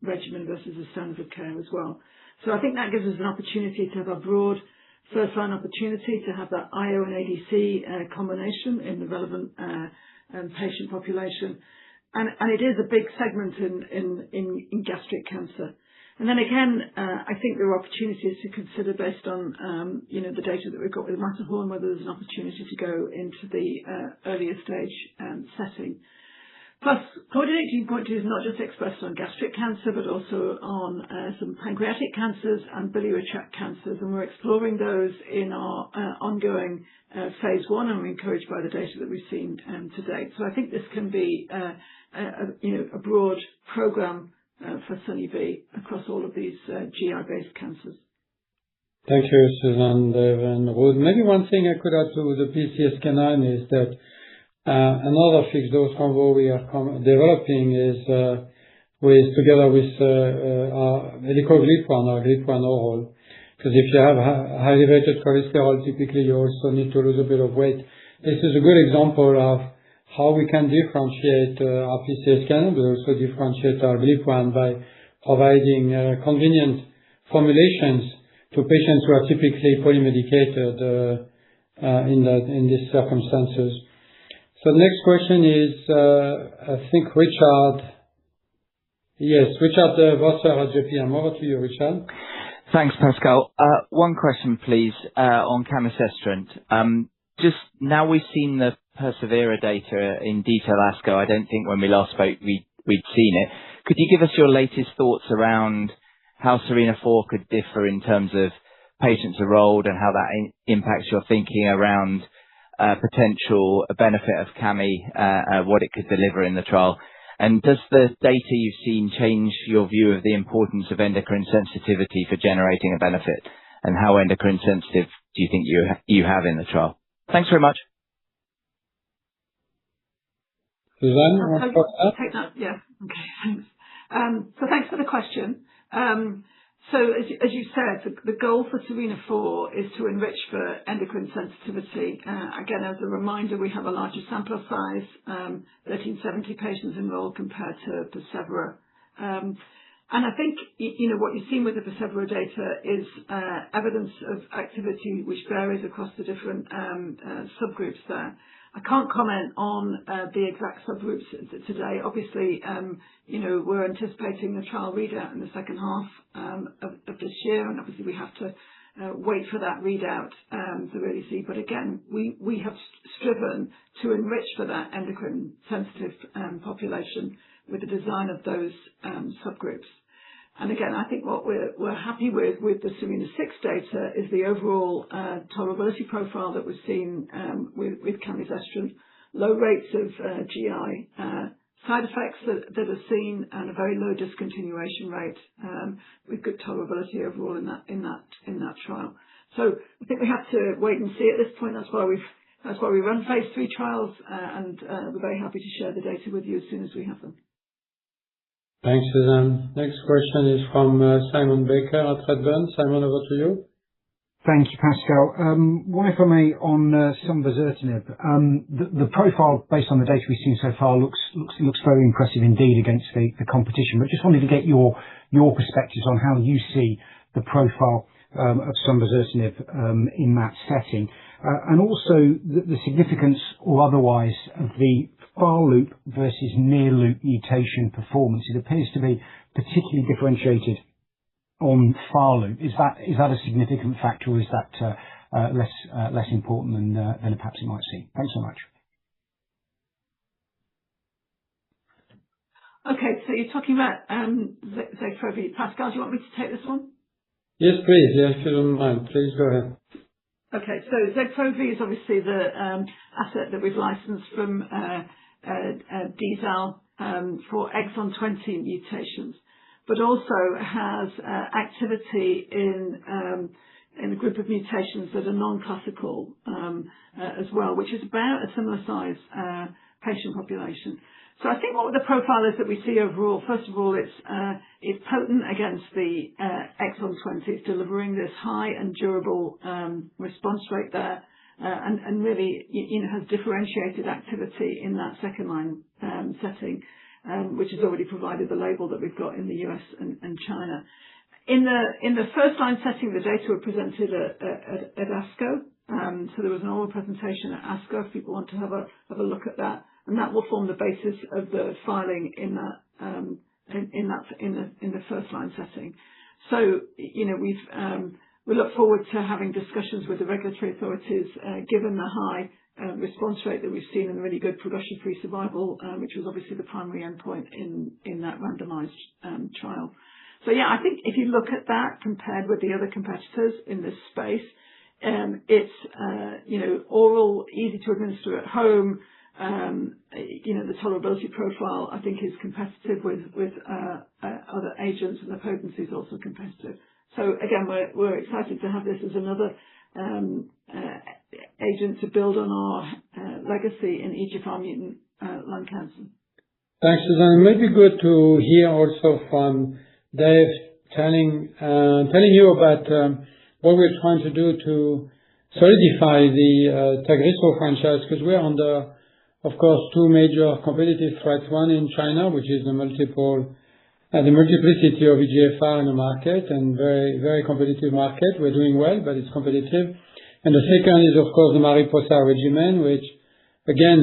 regimen versus a standard of care as well. So I think that gives us an opportunity to have a broad first-line opportunity to have that IO and ADC combination in the relevant patient population. And it is a big segment in gastric cancer. And then again, I think there are opportunities to consider based on, the data that we've got with Matterhorn, whether there's an opportunity to go into the earlier stage setting. Plus, Claudin 18.2 is not just expressed on gastric cancer, but also on some pancreatic cancers and biliary tract cancers, and we're exploring those in our ongoing phase 1, and we're encouraged by the data that we've seen to date. So I think this can be a broad program for Sunny-V across all of these GI-based cancers. Thank you, Susan, Dave, and Ruud. Maybe one thing I could add to the PCSK9 is that another fixed dose combo we are developing is together with our elecoglipron or glipron oral. Because if you have high elevated cholesterol, typically you also need to lose a bit of weight. This is a good example of how we can differentiate our PCSK9, but also differentiate our glipron by providing convenient formulations to patients who are typically polymedicated in these circumstances. So the next question is, I think Richard. Yes, Richard Vosser at JPM. Over to you, Richard. Thanks, Pascal. One question, please, on camizestrant. Just now we've seen the Persevera data in detail, ASCO. I don't think when we last spoke we'd seen it. Could you give us your latest thoughts around how SERENA-4 could differ in terms of patients enrolled and how that impacts your thinking around potential benefit of Cami, what it could deliver in the trial? And does the data you've seen change your view of the importance of endocrine sensitivity for generating a benefit? And how endocrine sensitive do you think you have in the trial? Thanks very much. Suzanne, I'll take that. Yeah. Okay, thanks. So thanks for the question. So as you said, the goal for SERENA-4 is to enrich for endocrine sensitivity. Again, as a reminder, we have a larger sample size, 1370 patients enrolled compared to Persevera. And I think, what you've seen with the Persevera data is evidence of activity which varies across the different subgroups there. I can't comment on the exact subgroups today. Obviously, we're anticipating the trial readout in the second half of this year, and obviously we have to wait for that readout to really see. But again, we have striven to enrich for that endocrine sensitive population with the design of those subgroups. And again, I think what we're happy with the SERENA-6 data is the overall tolerability profile that we've seen with camizestrant. Low rates of GI side effects that are seen, and a very low discontinuation rate with good tolerability overall in that trial. So I think we have to wait and see at this point. That's why we run phase 3 trials, and we're very happy to share the data with you as soon as we have them. Thanks, Suzanne. Next question is from Simon Baker at Redburn. Simon, over to you. Thank you, Pascal. One, if I may, on sunvozertinib. The profile, based on the data we've seen so far, looks very impressive indeed against the competition. But just wanted to get your perspectives on how you see the profile of sunvozertinib in that setting, and also the significance or otherwise of the far loop versus near loop mutation performance. It appears to be particularly differentiated on far loop. Is that a significant factor, or is that less important than perhaps it might seem? Thanks so much. Okay, so you're talking about Zegfrovy. Pascal, do you want me to take this one? Yes, please. Yes, if you don't mind. Please go ahead. Okay, so Zegfrovy is obviously the asset that we've licensed from DZAL for exon 20 mutations, but also has activity in a group of mutations that are non-classical as well, which is about a similar size patient population. So I think what the profile is that we see overall, first of all, it's potent against the exon 20. It's delivering this high and durable response rate there, and really has differentiated activity in that second line setting, which has already provided the label that we've got in the US and China. In the first line setting, the data were presented at ASCO. So there was an oral presentation at ASCO if people want to have a look at that, and that will form the basis of the filing in the first line setting. So we look forward to having discussions with the regulatory authorities, given the high response rate that we've seen and the really good progression-free survival, which was obviously the primary endpoint in that randomized trial. So yeah, I think if you look at that compared with the other competitors in this space, it's oral, easy to administer at home. The tolerability profile I think is competitive with other agents, and the potency is also competitive. So again, we're excited to have this as another agent to build on our legacy in EGFR mutant lung cancer. Thanks, Susan. It may be good to hear also from Dave telling you about what we're trying to do to solidify the Tagrisso franchise, because we're under, of course, two major competitive threats. One in China, which is the multiplicity of EGFR in the market, and very, very competitive market. We're doing well, but it's competitive. And the second is, of course, the Mariposa regimen, which, again,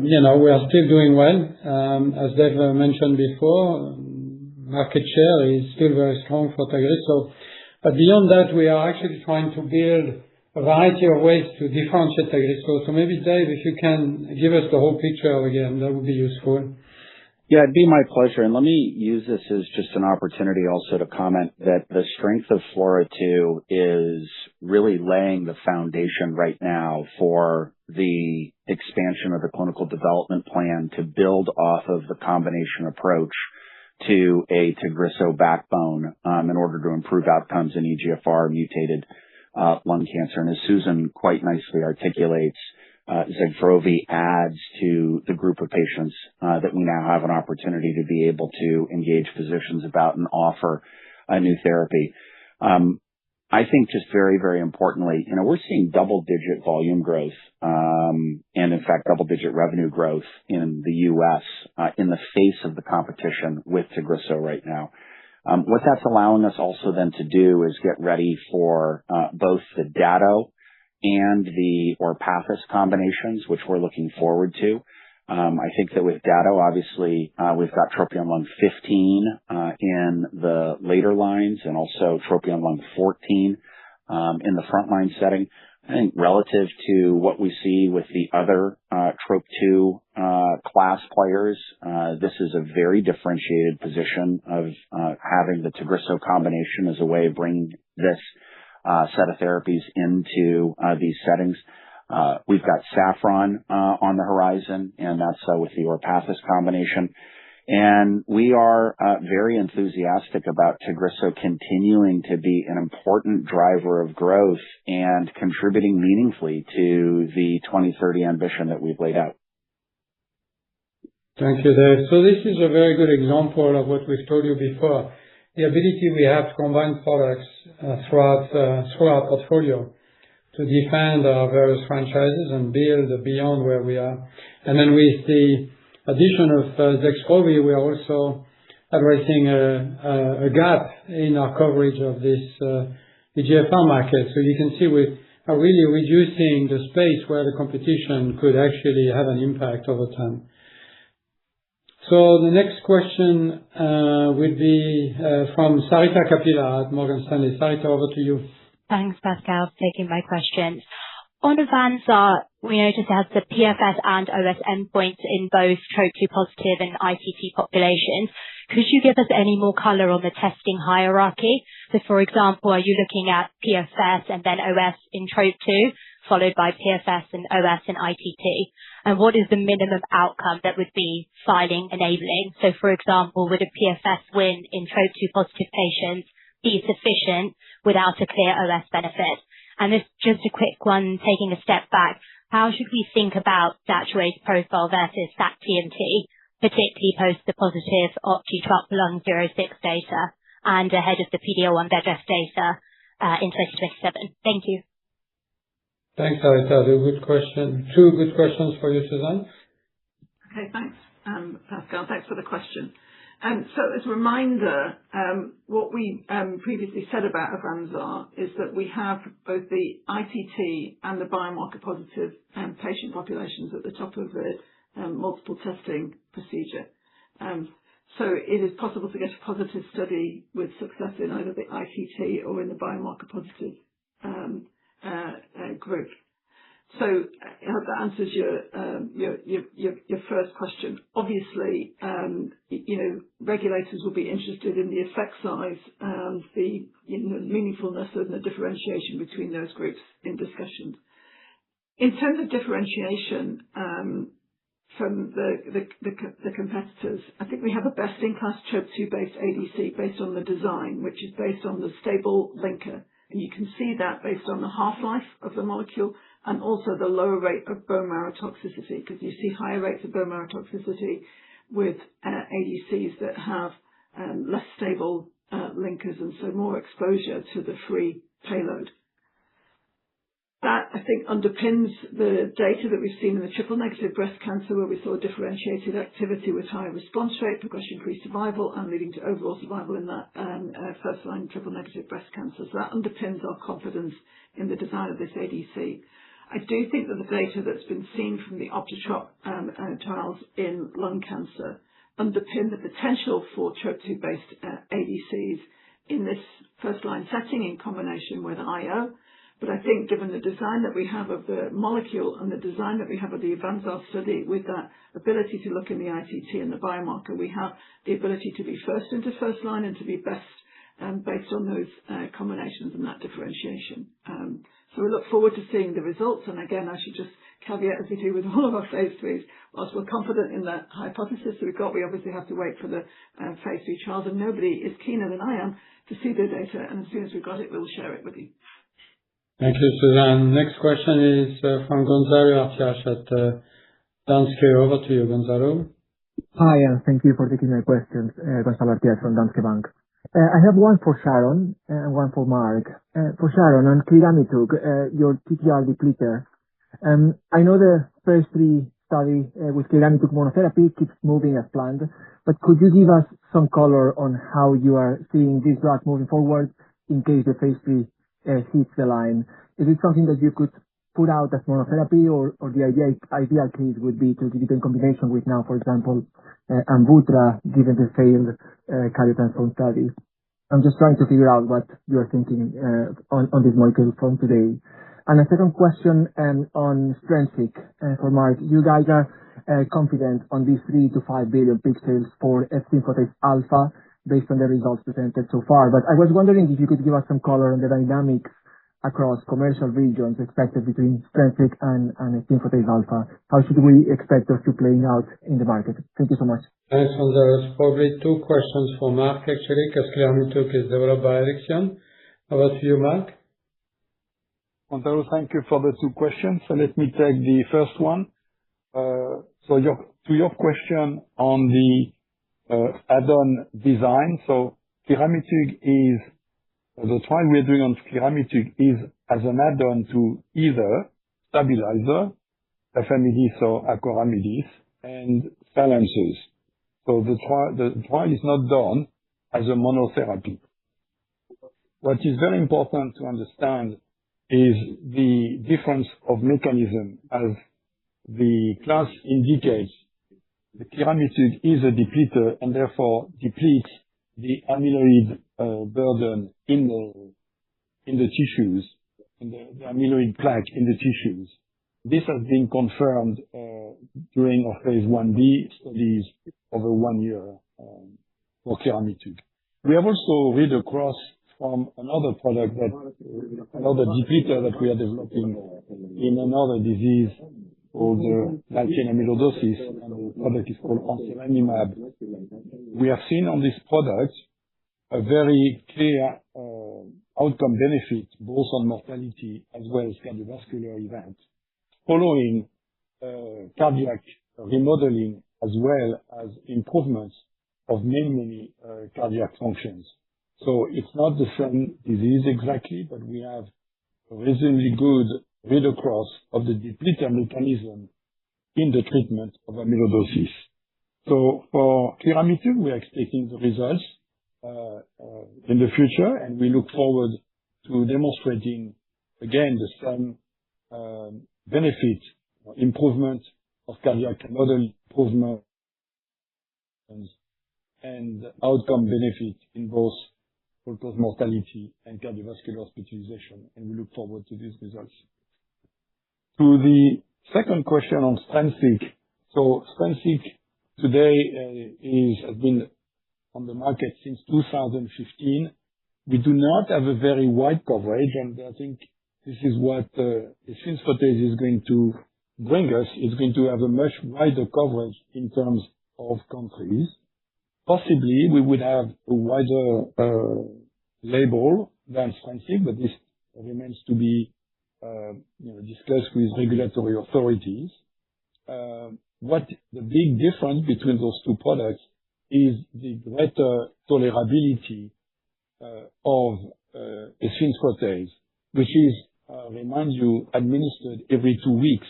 we are still doing well. As Dave mentioned before, market share is still very strong for Tagrisso. But beyond that, we are actually trying to build a variety of ways to differentiate Tagrisso. So maybe, Dave, if you can give us the whole picture again, that would be useful. Yeah, it'd be my pleasure. And let me use this as just an opportunity also to comment that the strength of FLAURA2 is really laying the foundation right now for the expansion of the clinical development plan to build off of the combination approach to a Tagrisso backbone in order to improve outcomes in EGFR mutated lung cancer. And as Susan quite nicely articulates, Zegfrovy adds to the group of patients that we now have an opportunity to be able to engage physicians about and offer a new therapy. I think just very, very importantly, we're seeing double-digit volume growth and, in fact, double-digit revenue growth in the U.S. In the face of the competition with Tagrisso right now. What that's allowing us also then to do is get ready for both the Dato and the Orpathys combinations, which we're looking forward to. I think that with Dato, obviously, we've got TROPION-Lung15 in the later lines, and also TROPION-Lung14 in the frontline setting. I think relative to what we see with the other TROP2 class players, this is a very differentiated position of having the Tagrisso combination as a way of bringing this set of therapies into these settings. We've got Saffron on the horizon, and that's with the Orpathys combination. And we are very enthusiastic about Tagrisso continuing to be an important driver of growth and contributing meaningfully to the 2030 ambition that we've laid out. Thank you, Dave. So this is a very good example of what we've told you before. the ability we have to combine products throughout our portfolio to defend our various franchises and build beyond where we are. And then with the addition of Zexrovi, we are also addressing a gap in our coverage of this EGFR market. So you can see we are really reducing the space where the competition could actually have an impact over time. So the next question will be from Sarita Kapila at Morgan Stanley. Sarita, over to you. Thanks, Pascal, for taking my questions. On Avanza, we noticed it has the PFS and OS endpoints in both TROP2 positive and ITT populations. Could you give us any more color on the testing hierarchy? So, for example, are you looking at PFS and then OS in TROP2, followed by PFS and OS in ITT? And what is the minimum outcome that would be filing enabling? So, for example, would a PFS win in TROP2 positive patients be sufficient without a clear OS benefit? And this just a quick one, taking a step back. How should we think about Dato's profile versus sac-TMT, particularly post the positive OptiTROP-Lung06 data and ahead of the PD-L1 VEGF data in 2027? Thank you. Thanks, Sarita. Good question. Two good questions for you, Suzanne. Okay, thanks, Pascal. Thanks for the question. So as a reminder, what we previously said about Avanza is that we have both the ITT and the biomarker positive patient populations at the top of the multiple testing procedure. So it is possible to get a positive study with success in either the ITT or in the biomarker positive group. So I hope that answers your first question. Obviously, regulators will be interested in the effect size and the meaningfulness and the differentiation between those groups in discussions. In terms of differentiation from the competitors, I think we have a best-in-class TROP2-based ADC based on the design, which is based on the stable linker. And you can see that based on the half-life of the molecule and also the lower rate of bone marrow toxicity, because you see higher rates of bone marrow toxicity with ADCs that have less stable linkers and so more exposure to the free payload. That, I think, underpins the data that we've seen in the triple-negative breast cancer, where we saw differentiated activity with higher response rate, progression-free survival, and leading to overall survival in that first-line triple-negative breast cancer. So that underpins our confidence in the design of this ADC. I do think that the data that's been seen from the OptiTROP trials in lung cancer underpin the potential for TROP2-based ADCs in this first-line setting in combination with IO. But I think given the design that we have of the molecule and the design that we have of the Avanza study, with that ability to look in the ITT and the biomarker, we have the ability to be first into first line and to be best based on those combinations and that differentiation. So we look forward to seeing the results. And again, I should just caveat, as we do with all of our phase 3s, whilst we're confident in the hypothesis that we've got, we obviously have to wait for the phase 3 trials. And nobody is keener than I am to see the data. And as soon as we've got it, we'll share it with you. Thank you, Suzanne. Next question is from Gonzalo Artiach at Danske. Over to you, Gonzalo. Hi, and thank you for taking my questions. Gonzalo Artiach from Danske Bank. I have one for Sharon and one for Mark. For Sharon, on cliramitug, your TTR depleter. I know the phase 3 study with cliramitug monotherapy keeps moving as planned, but could you give us some color on how you are seeing this drug moving forward in case the phase 3 hits the line? Is it something that you could put out as monotherapy, or the ideal case would be to give it in combination with now, for example, Amvuttra, given the failed cardiotransform study? I'm just trying to figure out what you are thinking on this molecule from today. And a second question on Strensiq for Mark. You guys are confident on these 3 to 5 billion peak sales for F-synthetase alpha based on the results presented so far. But I was wondering if you could give us some color on the dynamics across commercial regions expected between Strensiq and F-synthetase alpha. How should we expect those two playing out in the market? Thank you so much. Thanks, Gonzalo. Probably two questions for Mark, actually, because cliramitug is developed by Alexion. Over to you, Mark. Gonzalo, thank you for the two questions. So let me take the first one. To your question on the add-on design. So the trial we're doing on sclerometug is as an add-on to either stabilizer, tafamidis or acoramidis, and silencers. So the trial is not done as a monotherapy. What is very important to understand is the difference of mechanism. As the class indicates, the sclerometug is a depleter and therefore depletes the amyloid burden in the tissues, in the amyloid plaque in the tissues. This has been confirmed during our phase 1b studies over 1 year for sclerometug. We have also read across from another product, another depleter that we are developing in another disease called light chain amyloidosis, and the product is called anselamimab. We have seen on this product a very clear outcome benefit, both on mortality as well as cardiovascular events, following cardiac remodeling as well as improvements of many cardiac functions. So it's not the same disease exactly, but we have a reasonably good read across of the depleter mechanism in the treatment of amyloidosis. So for sclerometug, we are expecting the results in the future, and we look forward to demonstrating again the same benefit, improvement of cardiac remodeling, improvement and outcome benefit in both all-cause mortality and cardiovascular hospitalization, and we look forward to these results. To the second question on Strensiq. So Strensiq today has been on the market since 2015. We do not have a very wide coverage, and I think this is what asfotase is going to bring us. It's going to have a much wider coverage in terms of countries. Possibly we would have a wider label than Strensiq, but this remains to be discussed with regulatory authorities. What the big difference between those two products is the greater tolerability of asfotase, which is, remind you, administered every 2 weeks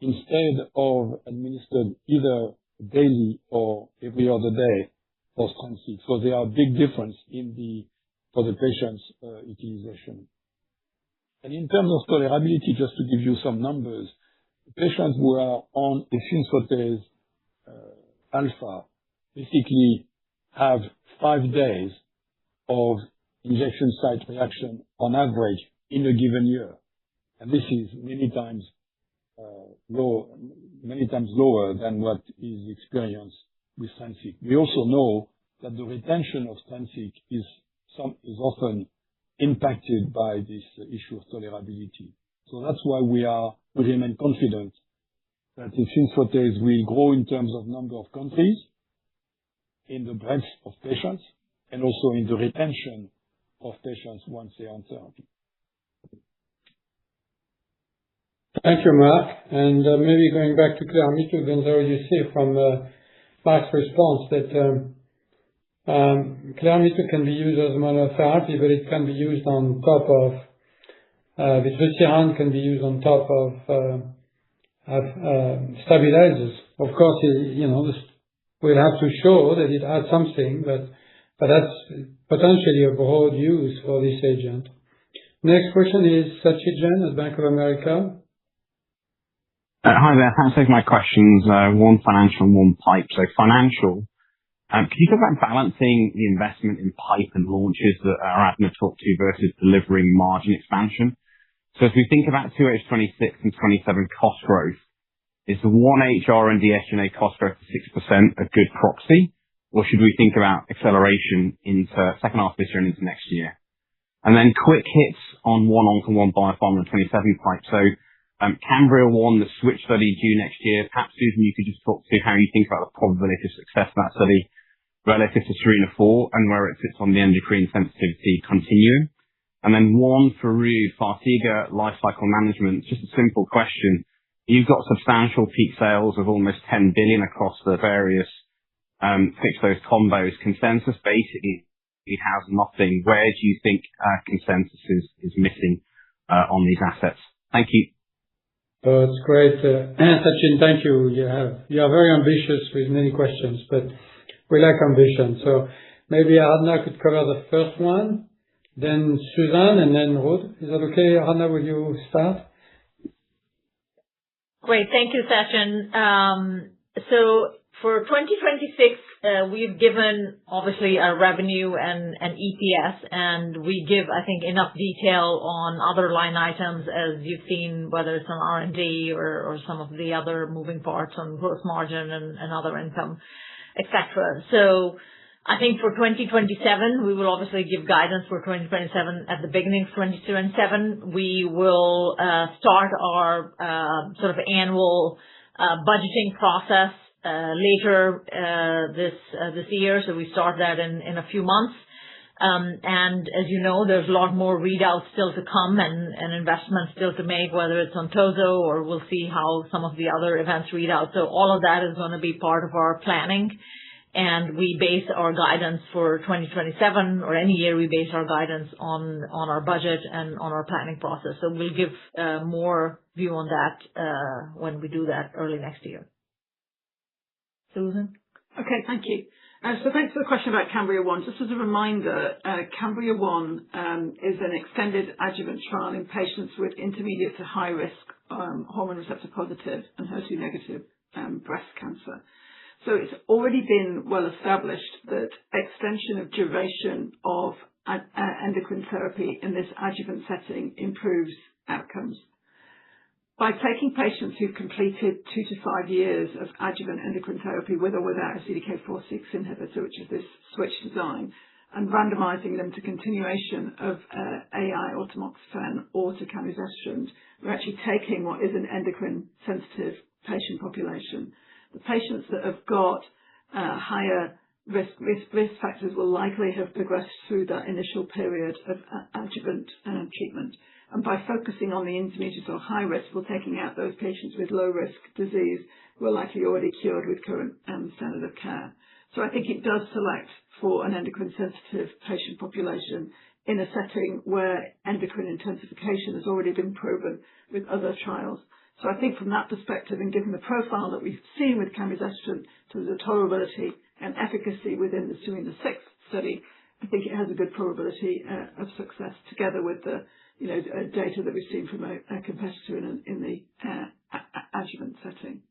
instead of administered either daily or every other day for Strensiq. So there are big difference for the patient's utilization. And in terms of tolerability, just to give you some numbers, patients who are on asfotase alpha basically have 5 days of injection site reaction on average in a given year. And this is many times lower than what is experienced with Strensiq. We also know that the retention of Strensiq is often impacted by this issue of tolerability. So that's why we remain confident that asfotase will grow in terms of number of countries, in the breadth of patients, and also in the retention of patients once they are on therapy. Thank you, Mark. And maybe going back to sclerometug, Gonzalo, you see from Mark's response that sclerometug can be used as monotherapy, but it can be used on top of vutrisiran, can be used on top of stabilizers. Of course, we'll have to show that it adds something, but that's potentially a broad use for this agent. Next question is Sachin Jain at Bank of America. Hi there. Thanks for taking my questions. One financial and one pipe. So financial, can you talk about balancing the investment in pipe and launches that Aradhana talked to versus delivering margin expansion? So if we think about 2H26 and 27 cost growth, is the 1H R&D SG&A cost growth of 6% a good proxy, or should we think about acceleration into second half this year and into next year? And then quick hits on one onc and one biopharma and 27 pipe. So Cambria-1, the switch study due next year. Perhaps, Susan, you could just talk to how you think about the probability of success of that study relative to 3 and 4 and where it sits on the endocrine sensitivity continuum. And then one for Ruud, Farxiga lifecycle management. Just a simple question. You've got substantial peak sales of almost 10 billion across the various fixed dose combos. Consensus basically basically has nothing. Where do you think consensus is missing on these assets? Thank you. It's great. Sachin, thank you. You are very ambitious with many questions, but we like ambition. So maybe Aradhana could cover the first one, then Susan, and then Ruud. Is that okay? Aradhana, will you start? Great. Thank you, Sachin. So for 2026, we've given obviously our revenue and EPS, and we give, I think, enough detail on other line items as you've seen, whether it's on R&D or some of the other moving parts on gross margin and other income, etc. So I think for 2027, we will obviously give guidance for 2027 at the beginning of 2027. We will start our sort of annual budgeting process later this year. So we start that in a few months. And as you know, there's a lot more readouts still to come and investments still to make, whether it's on Tozo or we'll see how some of the other events read out. So all of that is going to be part of our planning. And we base our guidance for 2027 or any year, we base our guidance on our budget and on our planning process. So we'll give more view on that when we do that early next year. Susan? Okay, thank you. So thanks for the question about Cambria-1. Just as a reminder, Cambria-1 is an extended adjuvant trial in patients with intermediate to high risk hormone receptor positive and HER2 negative breast cancer. So it's already been well established that extension of duration of endocrine therapy in this adjuvant setting improves outcomes. By taking patients who've completed 2 to 5 years of adjuvant endocrine therapy with or without a CDK4/6 inhibitor, which is this switch design, and randomizing them to continuation of AI or tamoxifen or to camizestrant, we're actually taking what is an endocrine sensitive patient population. The patients that have got higher risk factors will likely have progressed through that initial period of adjuvant treatment. And by focusing on the intermediate or high risk, we're taking out those patients with low risk disease who are likely already cured with current standard of care. So I think it does select for an endocrine sensitive patient population in a setting where endocrine intensification has already been proven with other trials. So I think from that perspective, and given the profile that we've seen with camizestrant to the tolerability and efficacy within the SERENA-6 study, I think it has a good probability of success together with the data that we've seen from a competitor in the adjuvant setting.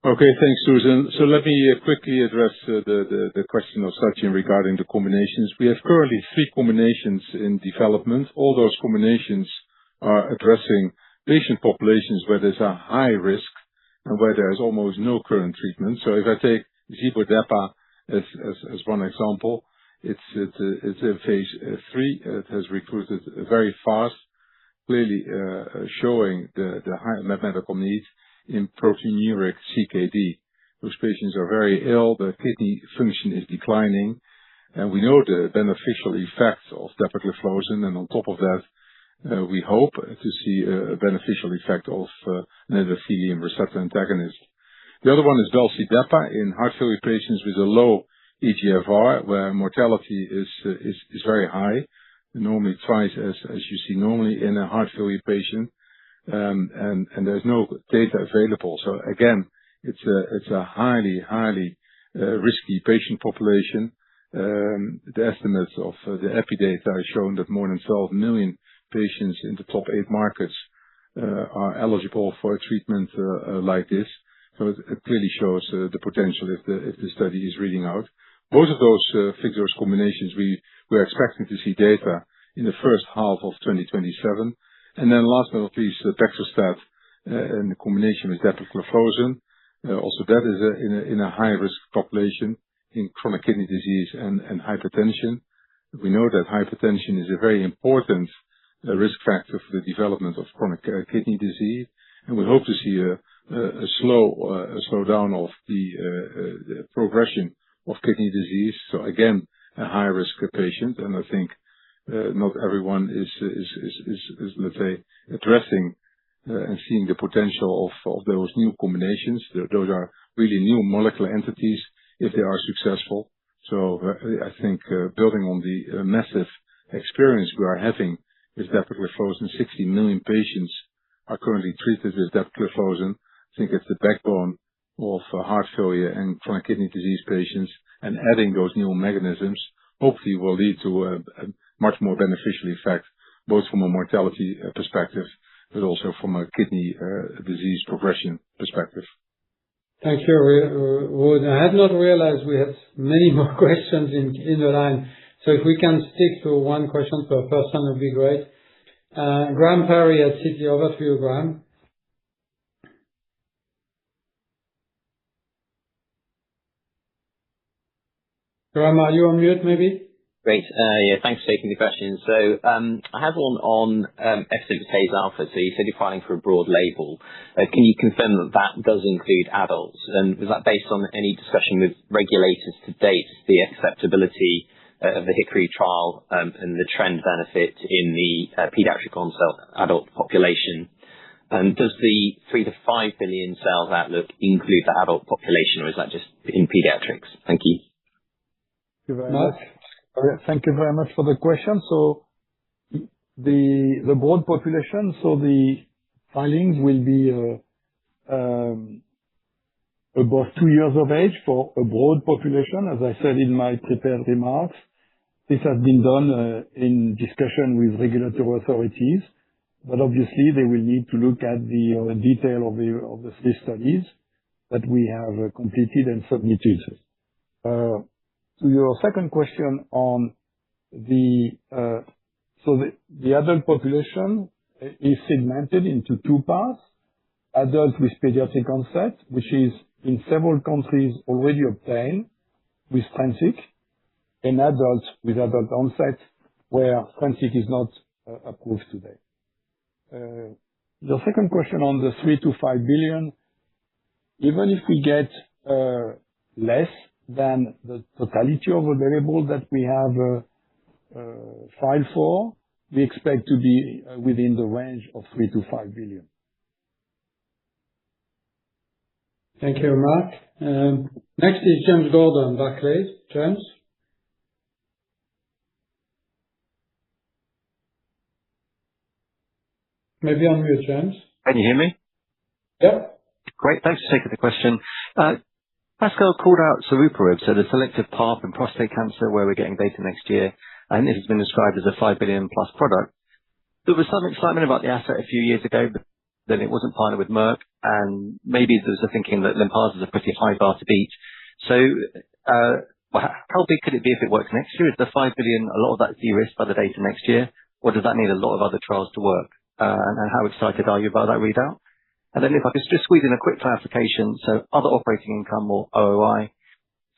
Okay, thanks, Susan. So let me quickly address the question of Sachin regarding the combinations. We have currently 3 combinations in development. All those combinations are addressing patient populations where there's a high risk and where there is almost no current treatment. So if I take Zibo-Depa as one example, it's in phase 3. It has recruited very fast, clearly showing the high medical needs in proteinuria CKD. Those patients are very ill. The kidney function is declining, and we know the beneficial effects of dapagliflozin, and on top of that, we hope to see a beneficial effect of an endothelin receptor antagonist. The other one is Belci-Depa in heart failure patients with a low eGFR, where mortality is very high, normally twice as you see normally in a heart failure patient, and there's no data available. So again, it's a highly risky patient population. The estimates of the EPI data are showing that more than 12 million patients in the top 8 markets are eligible for a treatment like this. So it clearly shows the potential if the study is reading out. Both of those fixed-dose combinations, we're expecting to see data in the first half of 2027. And then last but not least, Baxdrostat in combination with dapagliflozin. Also that is in a high-risk population in chronic kidney disease and hypertension. We know that hypertension is a very important risk factor for the development of chronic kidney disease, and we hope to see a slowdown of the progression of kidney disease. So again, a high-risk patient, and I think not everyone is let's say addressing and seeing the potential of those new combinations. Those are really new molecular entities if they are successful. So I think building on the massive experience we are having with dapagliflozin, 60 million patients are currently treated with dapagliflozin. I think it's the backbone of heart failure and chronic kidney disease patients, and adding those new mechanisms hopefully will lead to a much more beneficial effect, both from a mortality perspective, but also from a kidney disease progression perspective. Thank you, Ruud. I had not realized we had many more questions in the line. So if we can stick to one question per person, it would be great. Graham Parry at Citi, over to you, Graham. Graham, are you on mute maybe? Great. Yeah, thanks for taking the question. So I have one on efzofitimod alpha. So you said you're filing for a broad label. Can you confirm that that does include adults? And was that based on any discussion with regulators to date, the acceptability of the Hickory trial and the trend benefit in the pediatric onset adult population? And does the 3 to 5 billion sales outlook include the adult population, or is that just in pediatrics? Thank you. Thank you very much. Thank you very much for the question. So the broad population, so the filings will be above 2 years of age for a broad population. As I said in my prepared remarks, this has been done in discussion with regulatory authorities, but obviously they will need to look at the detail of the 3 studies that we have completed and submitted. To your second question on the adult population is segmented into 2 parts. Adults with pediatric onset, which is in several countries already obtained with Strensiq, and adults with adult onset where Strensiq is not approved today. The second question on the 3 to 5 billion, even if we get less than the totality of available that we have filed for, we expect to be within the range of 3 to 5 billion. Thank you, Mark. Next is James Gordon, Barclays. James? Maybe unmute, James. Can you hear me? Yep. Great. Thanks for taking the question. Pascal called out saruparib, so the selective PARP in prostate cancer, where we're getting data next year, and this has been described as a 5 billion plus product. There was some excitement about the asset a few years ago, but then it wasn't partnered with Merck, and maybe there's a thinking that Lynparza is a pretty high bar to beat. So how big could it be if it works next year? Is the 5 billion, a lot of that de-risked by the data next year, or does that need a lot of other trials to work? And how excited are you about that readout? And then if I could just squeeze in a quick clarification, so other operating income or OOI.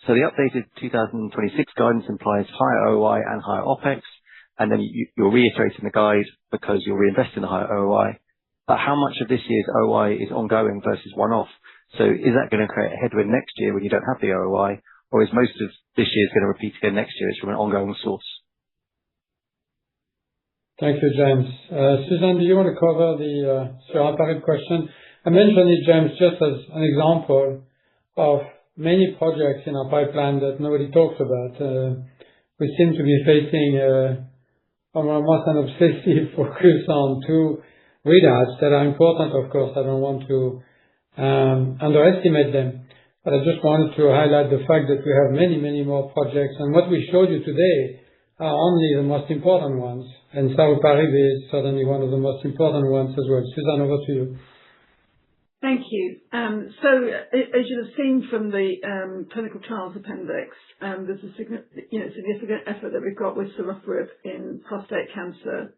So the updated 2026 guidance implies higher OOI and higher OpEx, and then you're reiterating the guide because you're reinvesting the higher OOI. But how much of this year's OOI is ongoing versus one-off? So is that going to create a headwind next year when you don't have the OOI, or is most of this year's going to repeat again next year? It's from an ongoing source. Thank you, James. Susan, do you want to cover the saruparib question? I mentioned it, James, just as an example of many projects in our pipeline that nobody talks about. We seem to be facing almost an obsessive focus on 2 readouts that are important, of course. I don't want to underestimate them, but I just wanted to highlight the fact that we have many, many more projects, and what we showed you today are only the most important ones, and saruparib is certainly one of the most important ones as well. Susan, over to you. Thank you. So as you have seen from the clinical trials appendix, there's a significant effort that we've got with saruparib in prostate cancer.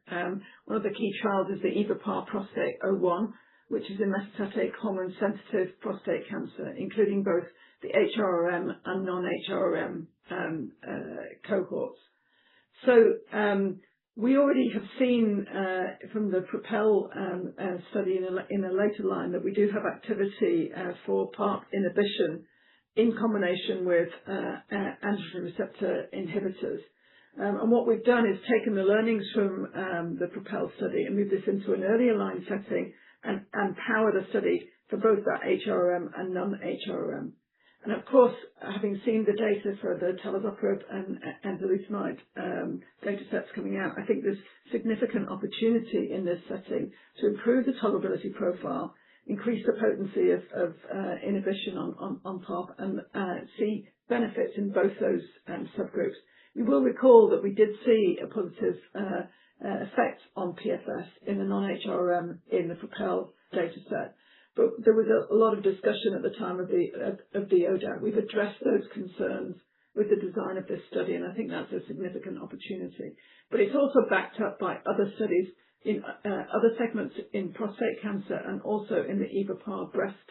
One of the key trials is the EVAPAR Prostate 01, which is in metastatic hormone-sensitive prostate cancer, including both the HRRM and non-HRRM cohorts. So we already have seen from the PROPEL study in a later line that we do have activity for PARP inhibition in combination with androgen receptor inhibitors. And what we've done is taken the learnings from the PROPEL study and moved this into an earlier line setting and power the study for both that HRRM and non-HRRM. And of course, having seen the data for the talazoparib and enzalutamide data sets coming out, I think there's significant opportunity in this setting to improve the tolerability profile, increase the potency of inhibition on PARP, and see benefits in both those subgroups. You will recall that we did see a positive effect on PFS in the non-HRM in the PROPEL data set. But there was a lot of discussion at the time of the ODAC. We've addressed those concerns with the design of this study, and I think that's a significant opportunity. But it's also backed up by other studies in other segments in prostate cancer and also in the EVA-PAR breast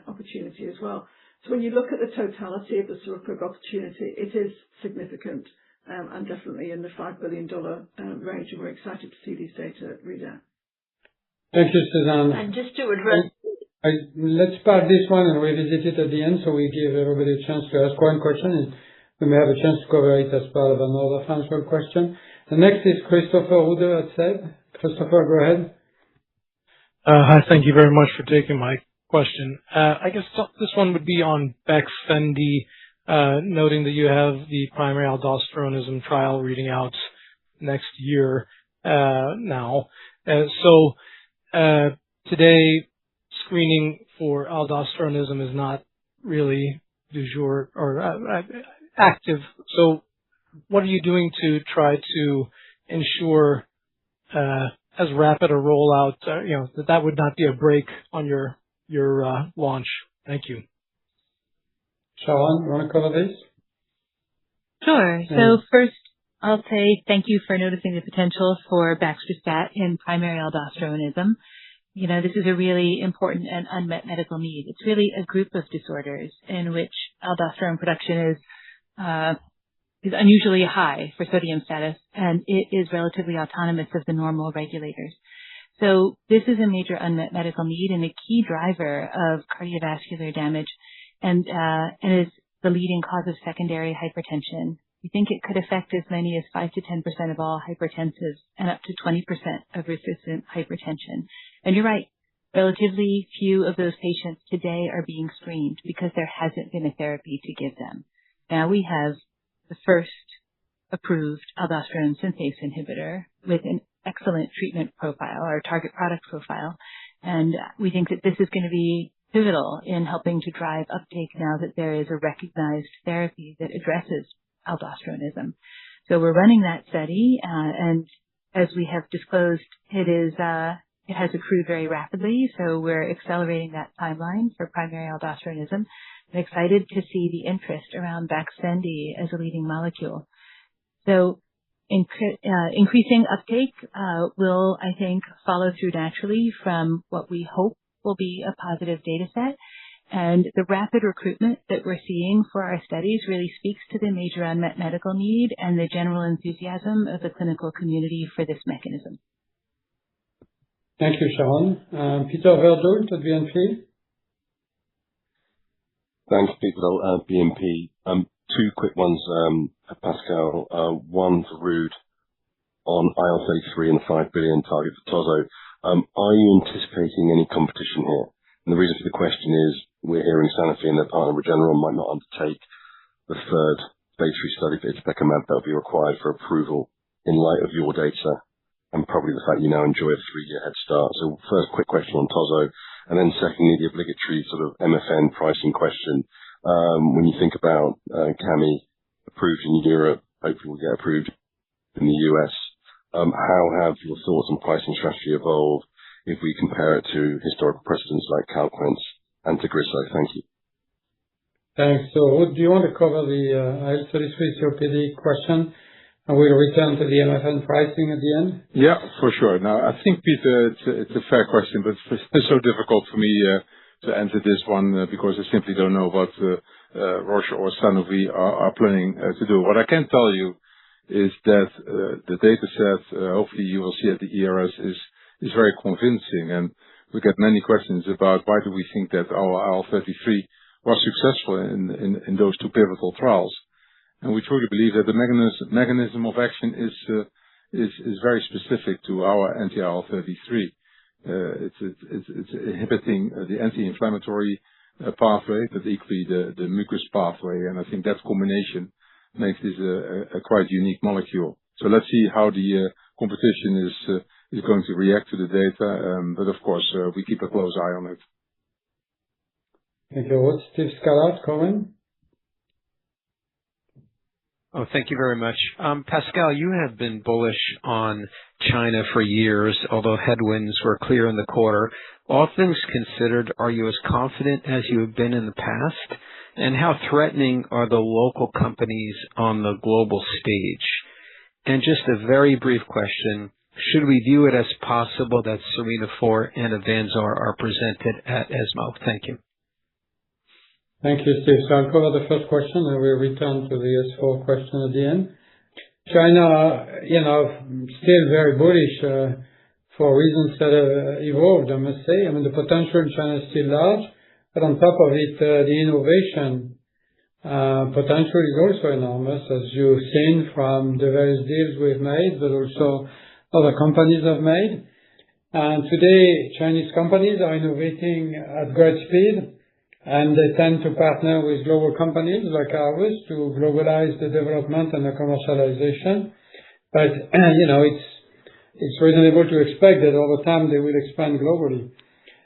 opportunity as well. So when you look at the totality of the saruparib opportunity, it is significant and definitely in the $5 billion range, and we're excited to see these data read out. Thank you, Suzanne. And just to address... Let's park this one and revisit it at the end so we give everybody a chance to ask one question, and we may have a chance to cover it as part of another financial question. The next is Christopher Ude at SEB. Christopher, go ahead. Hi, thank you very much for taking my question. I guess this one would be on Baxfendy, noting that you have the primary aldosteronism trial reading out next year now. Today, screening for aldosteronism is not really du jour or active. So what are you doing to try to ensure as rapid a rollout, that would not be a break on your launch? Thank you. Sharon, you want to cover this? Sure. So first, I'll say thank you for noticing the potential for baxdrostat in primary aldosteronism. This is a really important and unmet medical need. It's really a group of disorders in which aldosterone production is unusually high for sodium status, and it is relatively autonomous of the normal regulators. So this is a major unmet medical need and a key driver of cardiovascular damage, and is the leading cause of secondary hypertension. We think it could affect as many as 5 to 10% of all hypertensives and up to 20% of resistant hypertension. And you're right, relatively few of those patients today are being screened because there hasn't been a therapy to give them. Now we have the first approved aldosterone synthase inhibitor with an excellent treatment profile, or target product profile, and we think that this is going to be pivotal in helping to drive uptake now that there is a recognized therapy that addresses aldosteronism. So we're running that study, and as we have disclosed, it has accrued very rapidly, so we're accelerating that timeline for primary aldosteronism. I'm excited to see the interest around Baxfendy as a leading molecule. So increasing uptake will, I think, follow through naturally from what we hope will be a positive data set. And the rapid recruitment that we're seeing for our studies really speaks to the major unmet medical need and the general enthusiasm of the clinical community for this mechanism. Thank you, Sharon. Peter Verdult at BNP. Thanks, Peter, BNP. Two quick ones, Pascal. One for Ruud on IL-33 and the $5 billion target for Tozo. Are you anticipating any competition here? And the reason for the question is we're hearing Sanofi and their partner Regeneron might not undertake the third phase 3 study for itepekimab that will be required for approval in light of your data and probably the fact you now enjoy a 3-year head start. So first quick question on Tozo, and then secondly the obligatory sort of MFN pricing question. When you think about Cami approved in Europe, hopefully will get approved in the US, how have your thoughts on pricing strategy evolved if we compare it to historical precedents like Calquence and Tagrisso? Thank you. Thanks. So Ruud, do you want to cover the IL-33 COPD question, and we'll return to the MFN pricing at the end? Yeah, for sure. Now, I think, Peter, it's a fair question, but it's so difficult for me to answer this one because I simply don't know what Roche or Sanofi are planning to do. What I can tell you is that the data set, hopefully you will see at the ERS, is very convincing, and we get many questions about why do we think that our IL-33 was successful in those two pivotal trials. And we truly believe that the mechanism of action is very specific to our anti-IL-33. It's inhibiting the anti-inflammatory pathway, but equally the mucus pathway. And I think that combination makes this a quite unique molecule. So let's see how the competition is going to react to the data. But of course, we keep a close eye on it. Thank you. Steve Scala, Cowen. Oh, thank you very much. Pascal, you have been bullish on China for years, although headwinds were clear in the quarter. All things considered, are you as confident as you have been in the past? And how threatening are the local companies on the global stage? And just a very brief question, should we view it as possible that SERENA-4 and AVANZAR are presented at ESMO? Thank you. Thank you, Steve. So I'll cover the first question, and we'll return to the S4 question at the end. China, still very bullish for reasons that have evolved, I must say. I mean, the potential in China is still large, but on top of it, the innovation potential is also enormous, as you've seen from the various deals we've made, but also other companies have made. And today, Chinese companies are innovating at great speed, and they tend to partner with global companies like ours to globalize the development and the commercialization. But, it's reasonable to expect that over time they will expand globally.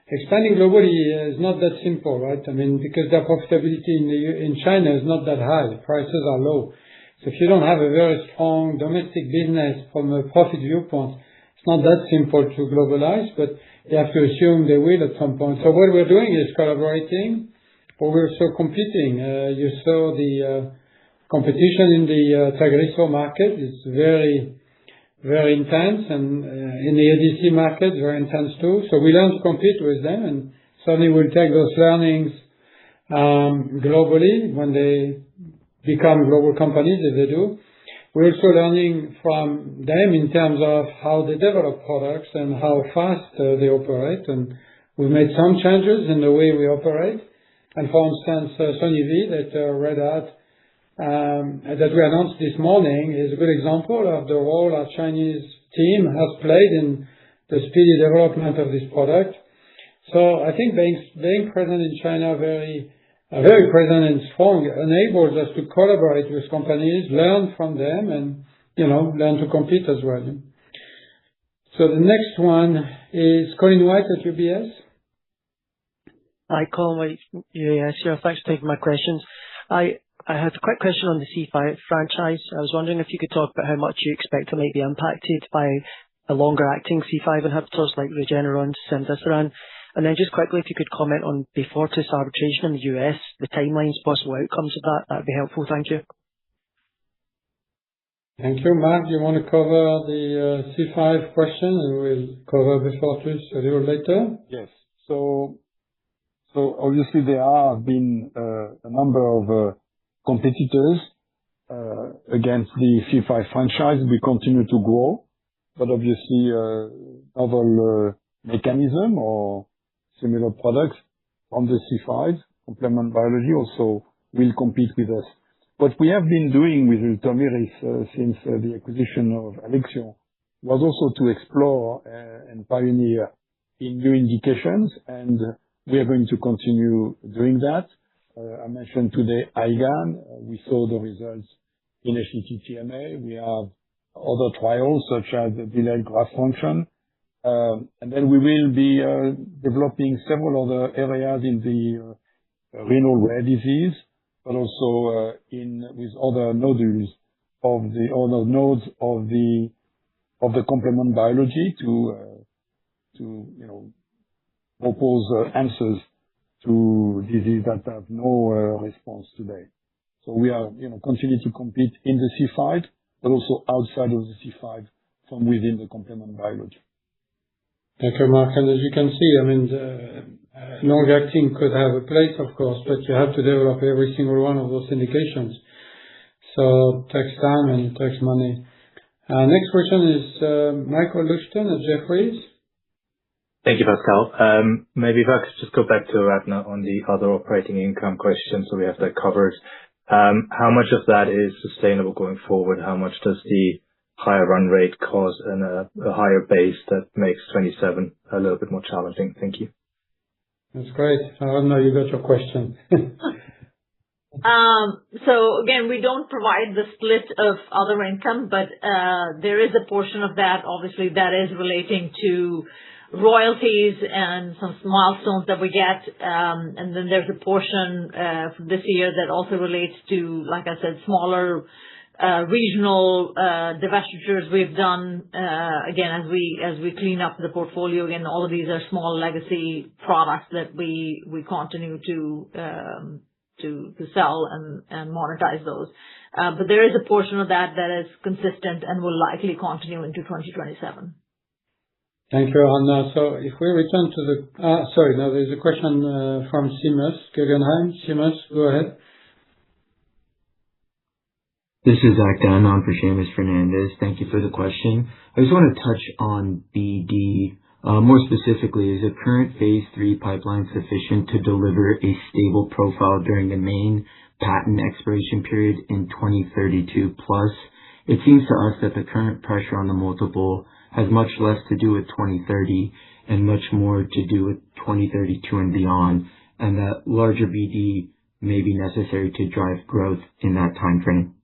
Expanding globally is not that simple, right? I mean, because their profitability in China is not that high. Prices are low. So if you don't have a very strong domestic business from a profit viewpoint, it's not that simple to globalize, but you have to assume they will at some point. So what we're doing is collaborating, but we're also competing. You saw the competition in the Tagrisso market is very, very intense, and in the ADC market, very intense too. So we learn to compete with them, and certainly we'll take those learnings globally when they become global companies, if they do. We're also learning from them in terms of how they develop products and how fast they operate. And we've made some changes in the way we operate. And for instance, Sony that Red Hat that we announced this morning is a good example of the role our Chinese team has played in the speedy development of this product. So I think being present in China very present and strong enables us to collaborate with companies, learn from them, and, learn to compete as well. So the next one is Colin White at UBS. Hi, Colin White, UBS here. Thanks for taking my questions. I had a quick question on the C5 franchise. I was wondering if you could talk about how much you expect to might be impacted by a longer-acting C5 inhibitors like Regeneron's cemdisiran. And then just quickly, if you could comment on Beyfortus arbitration in the US, the timelines, possible outcomes of that would be helpful. Thank you. Thank you. Mark, do you want to cover the C5 question, and we'll cover Beyfortus a little later? Yes. So obviously there have been a number of competitors against the C5 franchise. We continue to grow, but obviously novel mechanism or similar products from the C5 complement biology also will compete with us. What we have been doing with Ultomiris since the acquisition of Alexion was also to explore and pioneer in new indications, and we are going to continue doing that. I mentioned today IgAN. We saw the results in HTT-TMA. We have other trials such as delayed graft function. And then we will be developing several other areas in the renal rare disease, but also with other nodes of the complement biology to propose answers to disease that have no response today. So we are continue to compete in the C5, but also outside of the C5 from within the complement biology. Thank you, Mark. And as you can see, long-acting could have a place, of course, but you have to develop every single one of those indications. So it takes time and it takes money. Next question is Michael Leuchten at Jefferies. Thank you, Pascal. Maybe if I could just go back to Aradhana on the other operating income question, so we have that covered. How much of that is sustainable going forward? How much does the higher run rate cause a higher base that makes 27 a little bit more challenging? Thank you. That's great. Aradhana, you got your question. So again, we don't provide the split of other income, but there is a portion of that, obviously, that is relating to royalties and some milestones that we get. And then there's a portion this year that also relates to, like I said, smaller regional divestitures we've done, again, as we clean up the portfolio. Again, all of these are small legacy products that we continue to sell and monetize those. But there is a portion of that is consistent and will likely continue into 2027. Thank you, Aradhana. So if we return to there's a question from Seamus Guggenheim. Seamus, go ahead. This is Zach Dunn on for Seamus Fernandez. Thank you for the question. I just want to touch on BD. More specifically, is the current phase 3 pipeline sufficient to deliver a stable profile during the main patent expiration period in 2032 plus? It seems to us that the current pressure on the multiple has much less to do with 2030 and much more to do with 2032 and beyond, and that larger BD may be necessary to drive growth in that time frame.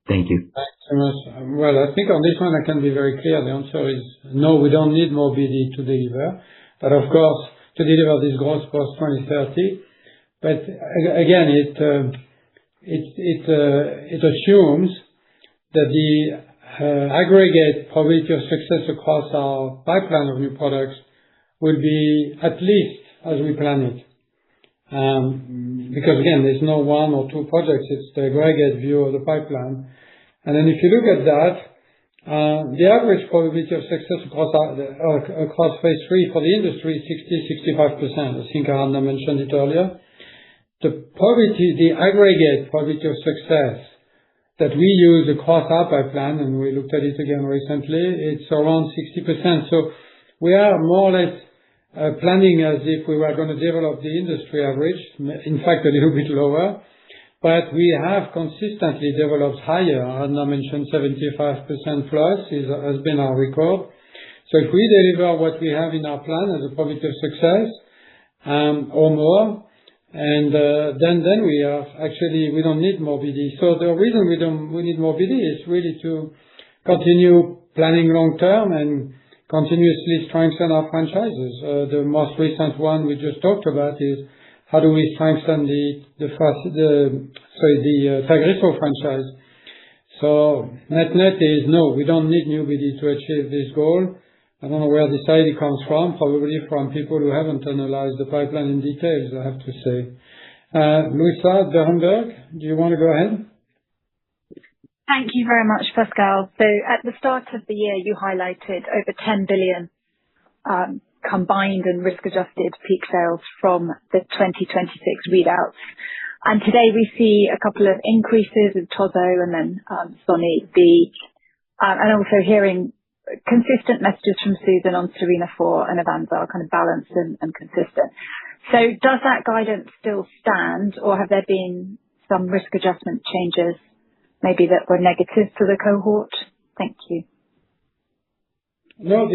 Thank you. Thanks, Seamus. Well, I think on this one I can be very clear. The answer is no, we don't need more BD to deliver. But of course, to deliver this growth post 2030. But again, it assumes that the aggregate probability of success across our pipeline of new products will be at least as we plan it. Because again, there's no one or two projects, it's the aggregate view of the pipeline. And then if you look at that, the average probability of success across phase 3 for the industry is 60-65%. I think Aradhana mentioned it earlier. The aggregate probability of success that we use across our pipeline, and we looked at it again recently, it's around 60%. So we are more or less planning as if we were going to develop the industry average, in fact a little bit lower, but we have consistently developed higher. Aradhana mentioned 75% plus has been our record. So if we deliver what we have in our plan as a probability of success, or more, and then we don't need more BD. So the reason we need more BD is really to continue planning long term and continuously strengthen our franchises. The most recent one we just talked about is how do we strengthen the Tagrisso franchise. So net is no, we don't need new BD to achieve this goal. I don't know where this idea comes from, probably from people who haven't analyzed the pipeline in details, I have to say. Luisa Berenberg, do you want to go ahead? Thank you very much, Pascal. So at the start of the year, you highlighted over 10 billion combined and risk-adjusted peak sales from the 2026 readouts. And today we see a couple of increases with Tozo and then Sony B, and also hearing consistent messages from Susan on SERENA-4 and Avanza are kind of balanced and consistent. So does that guidance still stand, or have there been some risk adjustment changes maybe that were negative to the cohort? Thank you. No,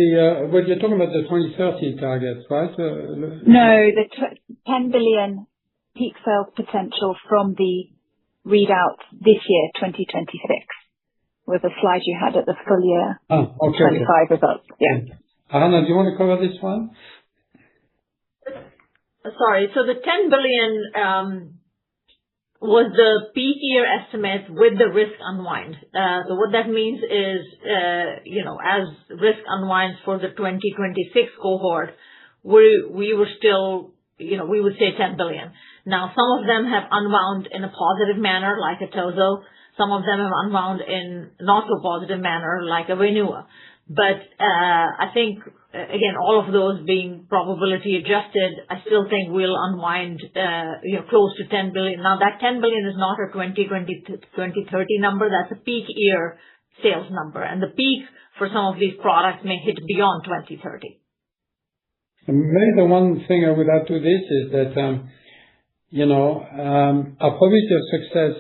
what you're talking about the 2030 targets, right? No, the 10 billion peak sales potential from the readout this year, 2026. Was a slide you had at the full year 25 results. Yeah. Aradhana, do you want to cover this one? Sorry. So the 10 billion was the peak year estimate with the risk unwind. So what that means is, as risk unwinds for the 2026 cohort, we were still, we would say 10 billion. Now, some of them have unwound in a positive manner, like a Tozo. Some of them have unwound in not so positive manner, like a Wainua. But I think, again, all of those being probability adjusted, I still think we'll unwind close to 10 billion. Now, that 10 billion is not a 2030 number. That's a peak year sales number. And the peak for some of these products may hit beyond 2030. Maybe the one thing I would add to this is that, our probability of success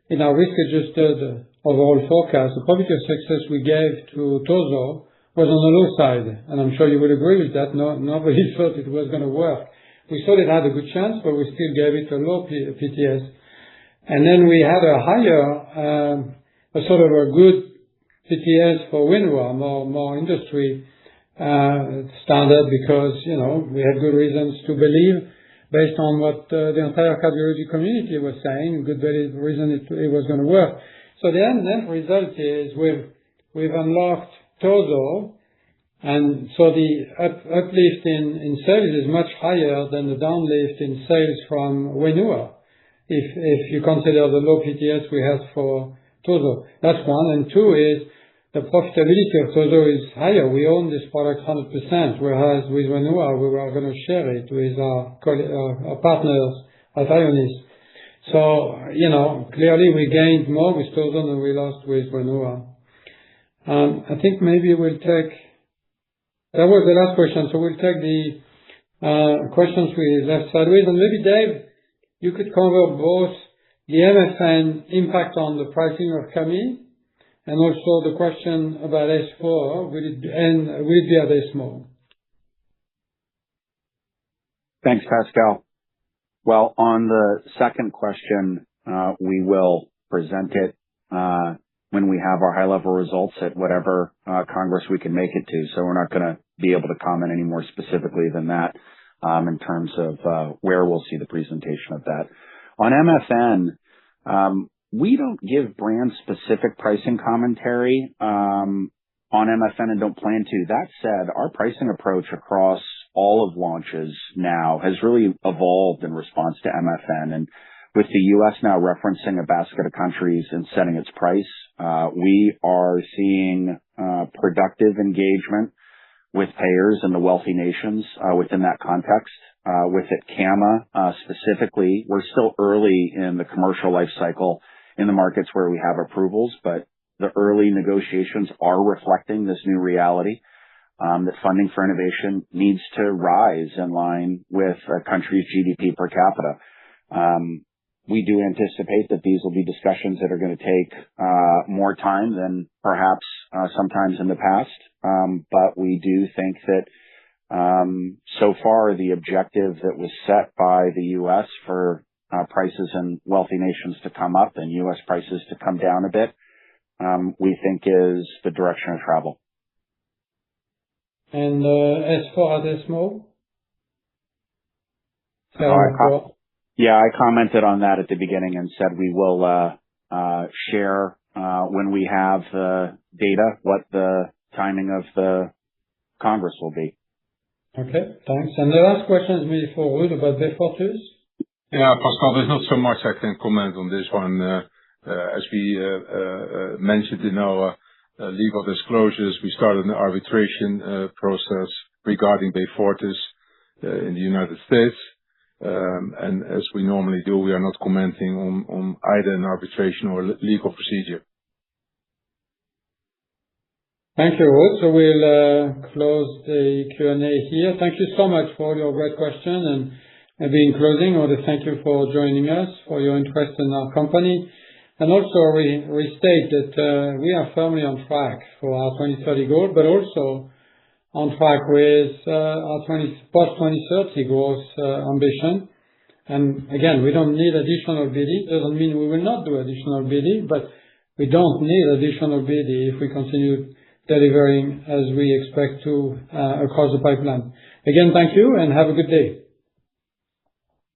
in our risk-adjusted overall forecast, the probability of success we gave to Tozo was on the low side, and I'm sure you would agree with that. Nobody thought it was going to work we thought it had a good chance, but we still gave it a low PTS. And then we had a higher, a sort of a good PTS for WINUA, more industry standard, because, we had good reasons to believe, based on what the entire cardiology community was saying, good reason it was going to work. So the end result is we've unlocked Tozo, and so the uplift in sales is much higher than the downlift in sales from WINUA, if you consider the low PTS we had for Tozo. That's one. And two is the profitability of Tozo is higher. We own this product 100%, whereas with WINUA, we were going to share it with our partners at Ionis. So, clearly we gained more with Tozo than we lost with WINUA. I think maybe we'll take... That was the last question, so we'll take the questions we left sideways. And maybe, Dave, you could cover both the MFN impact on the pricing of Cami and also the question about S4, will it be at ESMO? Thanks, Pascal. Well, on the second question, we will present it when we have our high-level results at whatever Congress we can make it to. So we're not going to be able to comment any more specifically than that in terms of where we'll see the presentation of that. On MFN, we don't give brand-specific pricing commentary on MFN and don't plan to. That said, our pricing approach across all of launches now has really evolved in response to MFN. And with the U.S. now referencing a basket of countries and setting its price, we are seeing productive engagement with payers in the wealthy nations within that context. With ITCAMA specifically, we're still early in the commercial life cycle in the markets where we have approvals, but the early negotiations are reflecting this new reality that funding for innovation needs to rise in line with a country's GDP per capita. We do anticipate that these will be discussions that are going to take more time than perhaps sometimes in the past. But we do think that so far the objective that was set by the U.S. for prices in wealthy nations to come up and U.S. prices to come down a bit, we think is the direction of travel. And S4 at ESMO? I commented on that at the beginning and said we will share when we have the data what the timing of the Congress will be. Okay, thanks. And the last question is maybe for Ruud about Beyfortus. Yeah, Pascal, there's not so much I can comment on this one. As we mentioned in our legal disclosures, we started an arbitration process regarding Beyfortus in the United States. And as we normally do, we are not commenting on either an arbitration or legal procedure. Thank you, Ruud. So we'll close the Q&A here. Thank you so much for all your great questions. And maybe in closing, I want to thank you for joining us, for your interest in our company. And also restate that we are firmly on track for our 2030 goal, but also on track with our post-2030 growth ambition. And again, we don't need additional BD. Doesn't mean we will not do additional BD, but we don't need additional BD if we continue delivering as we expect to across the pipeline. Again, thank you and have a good day.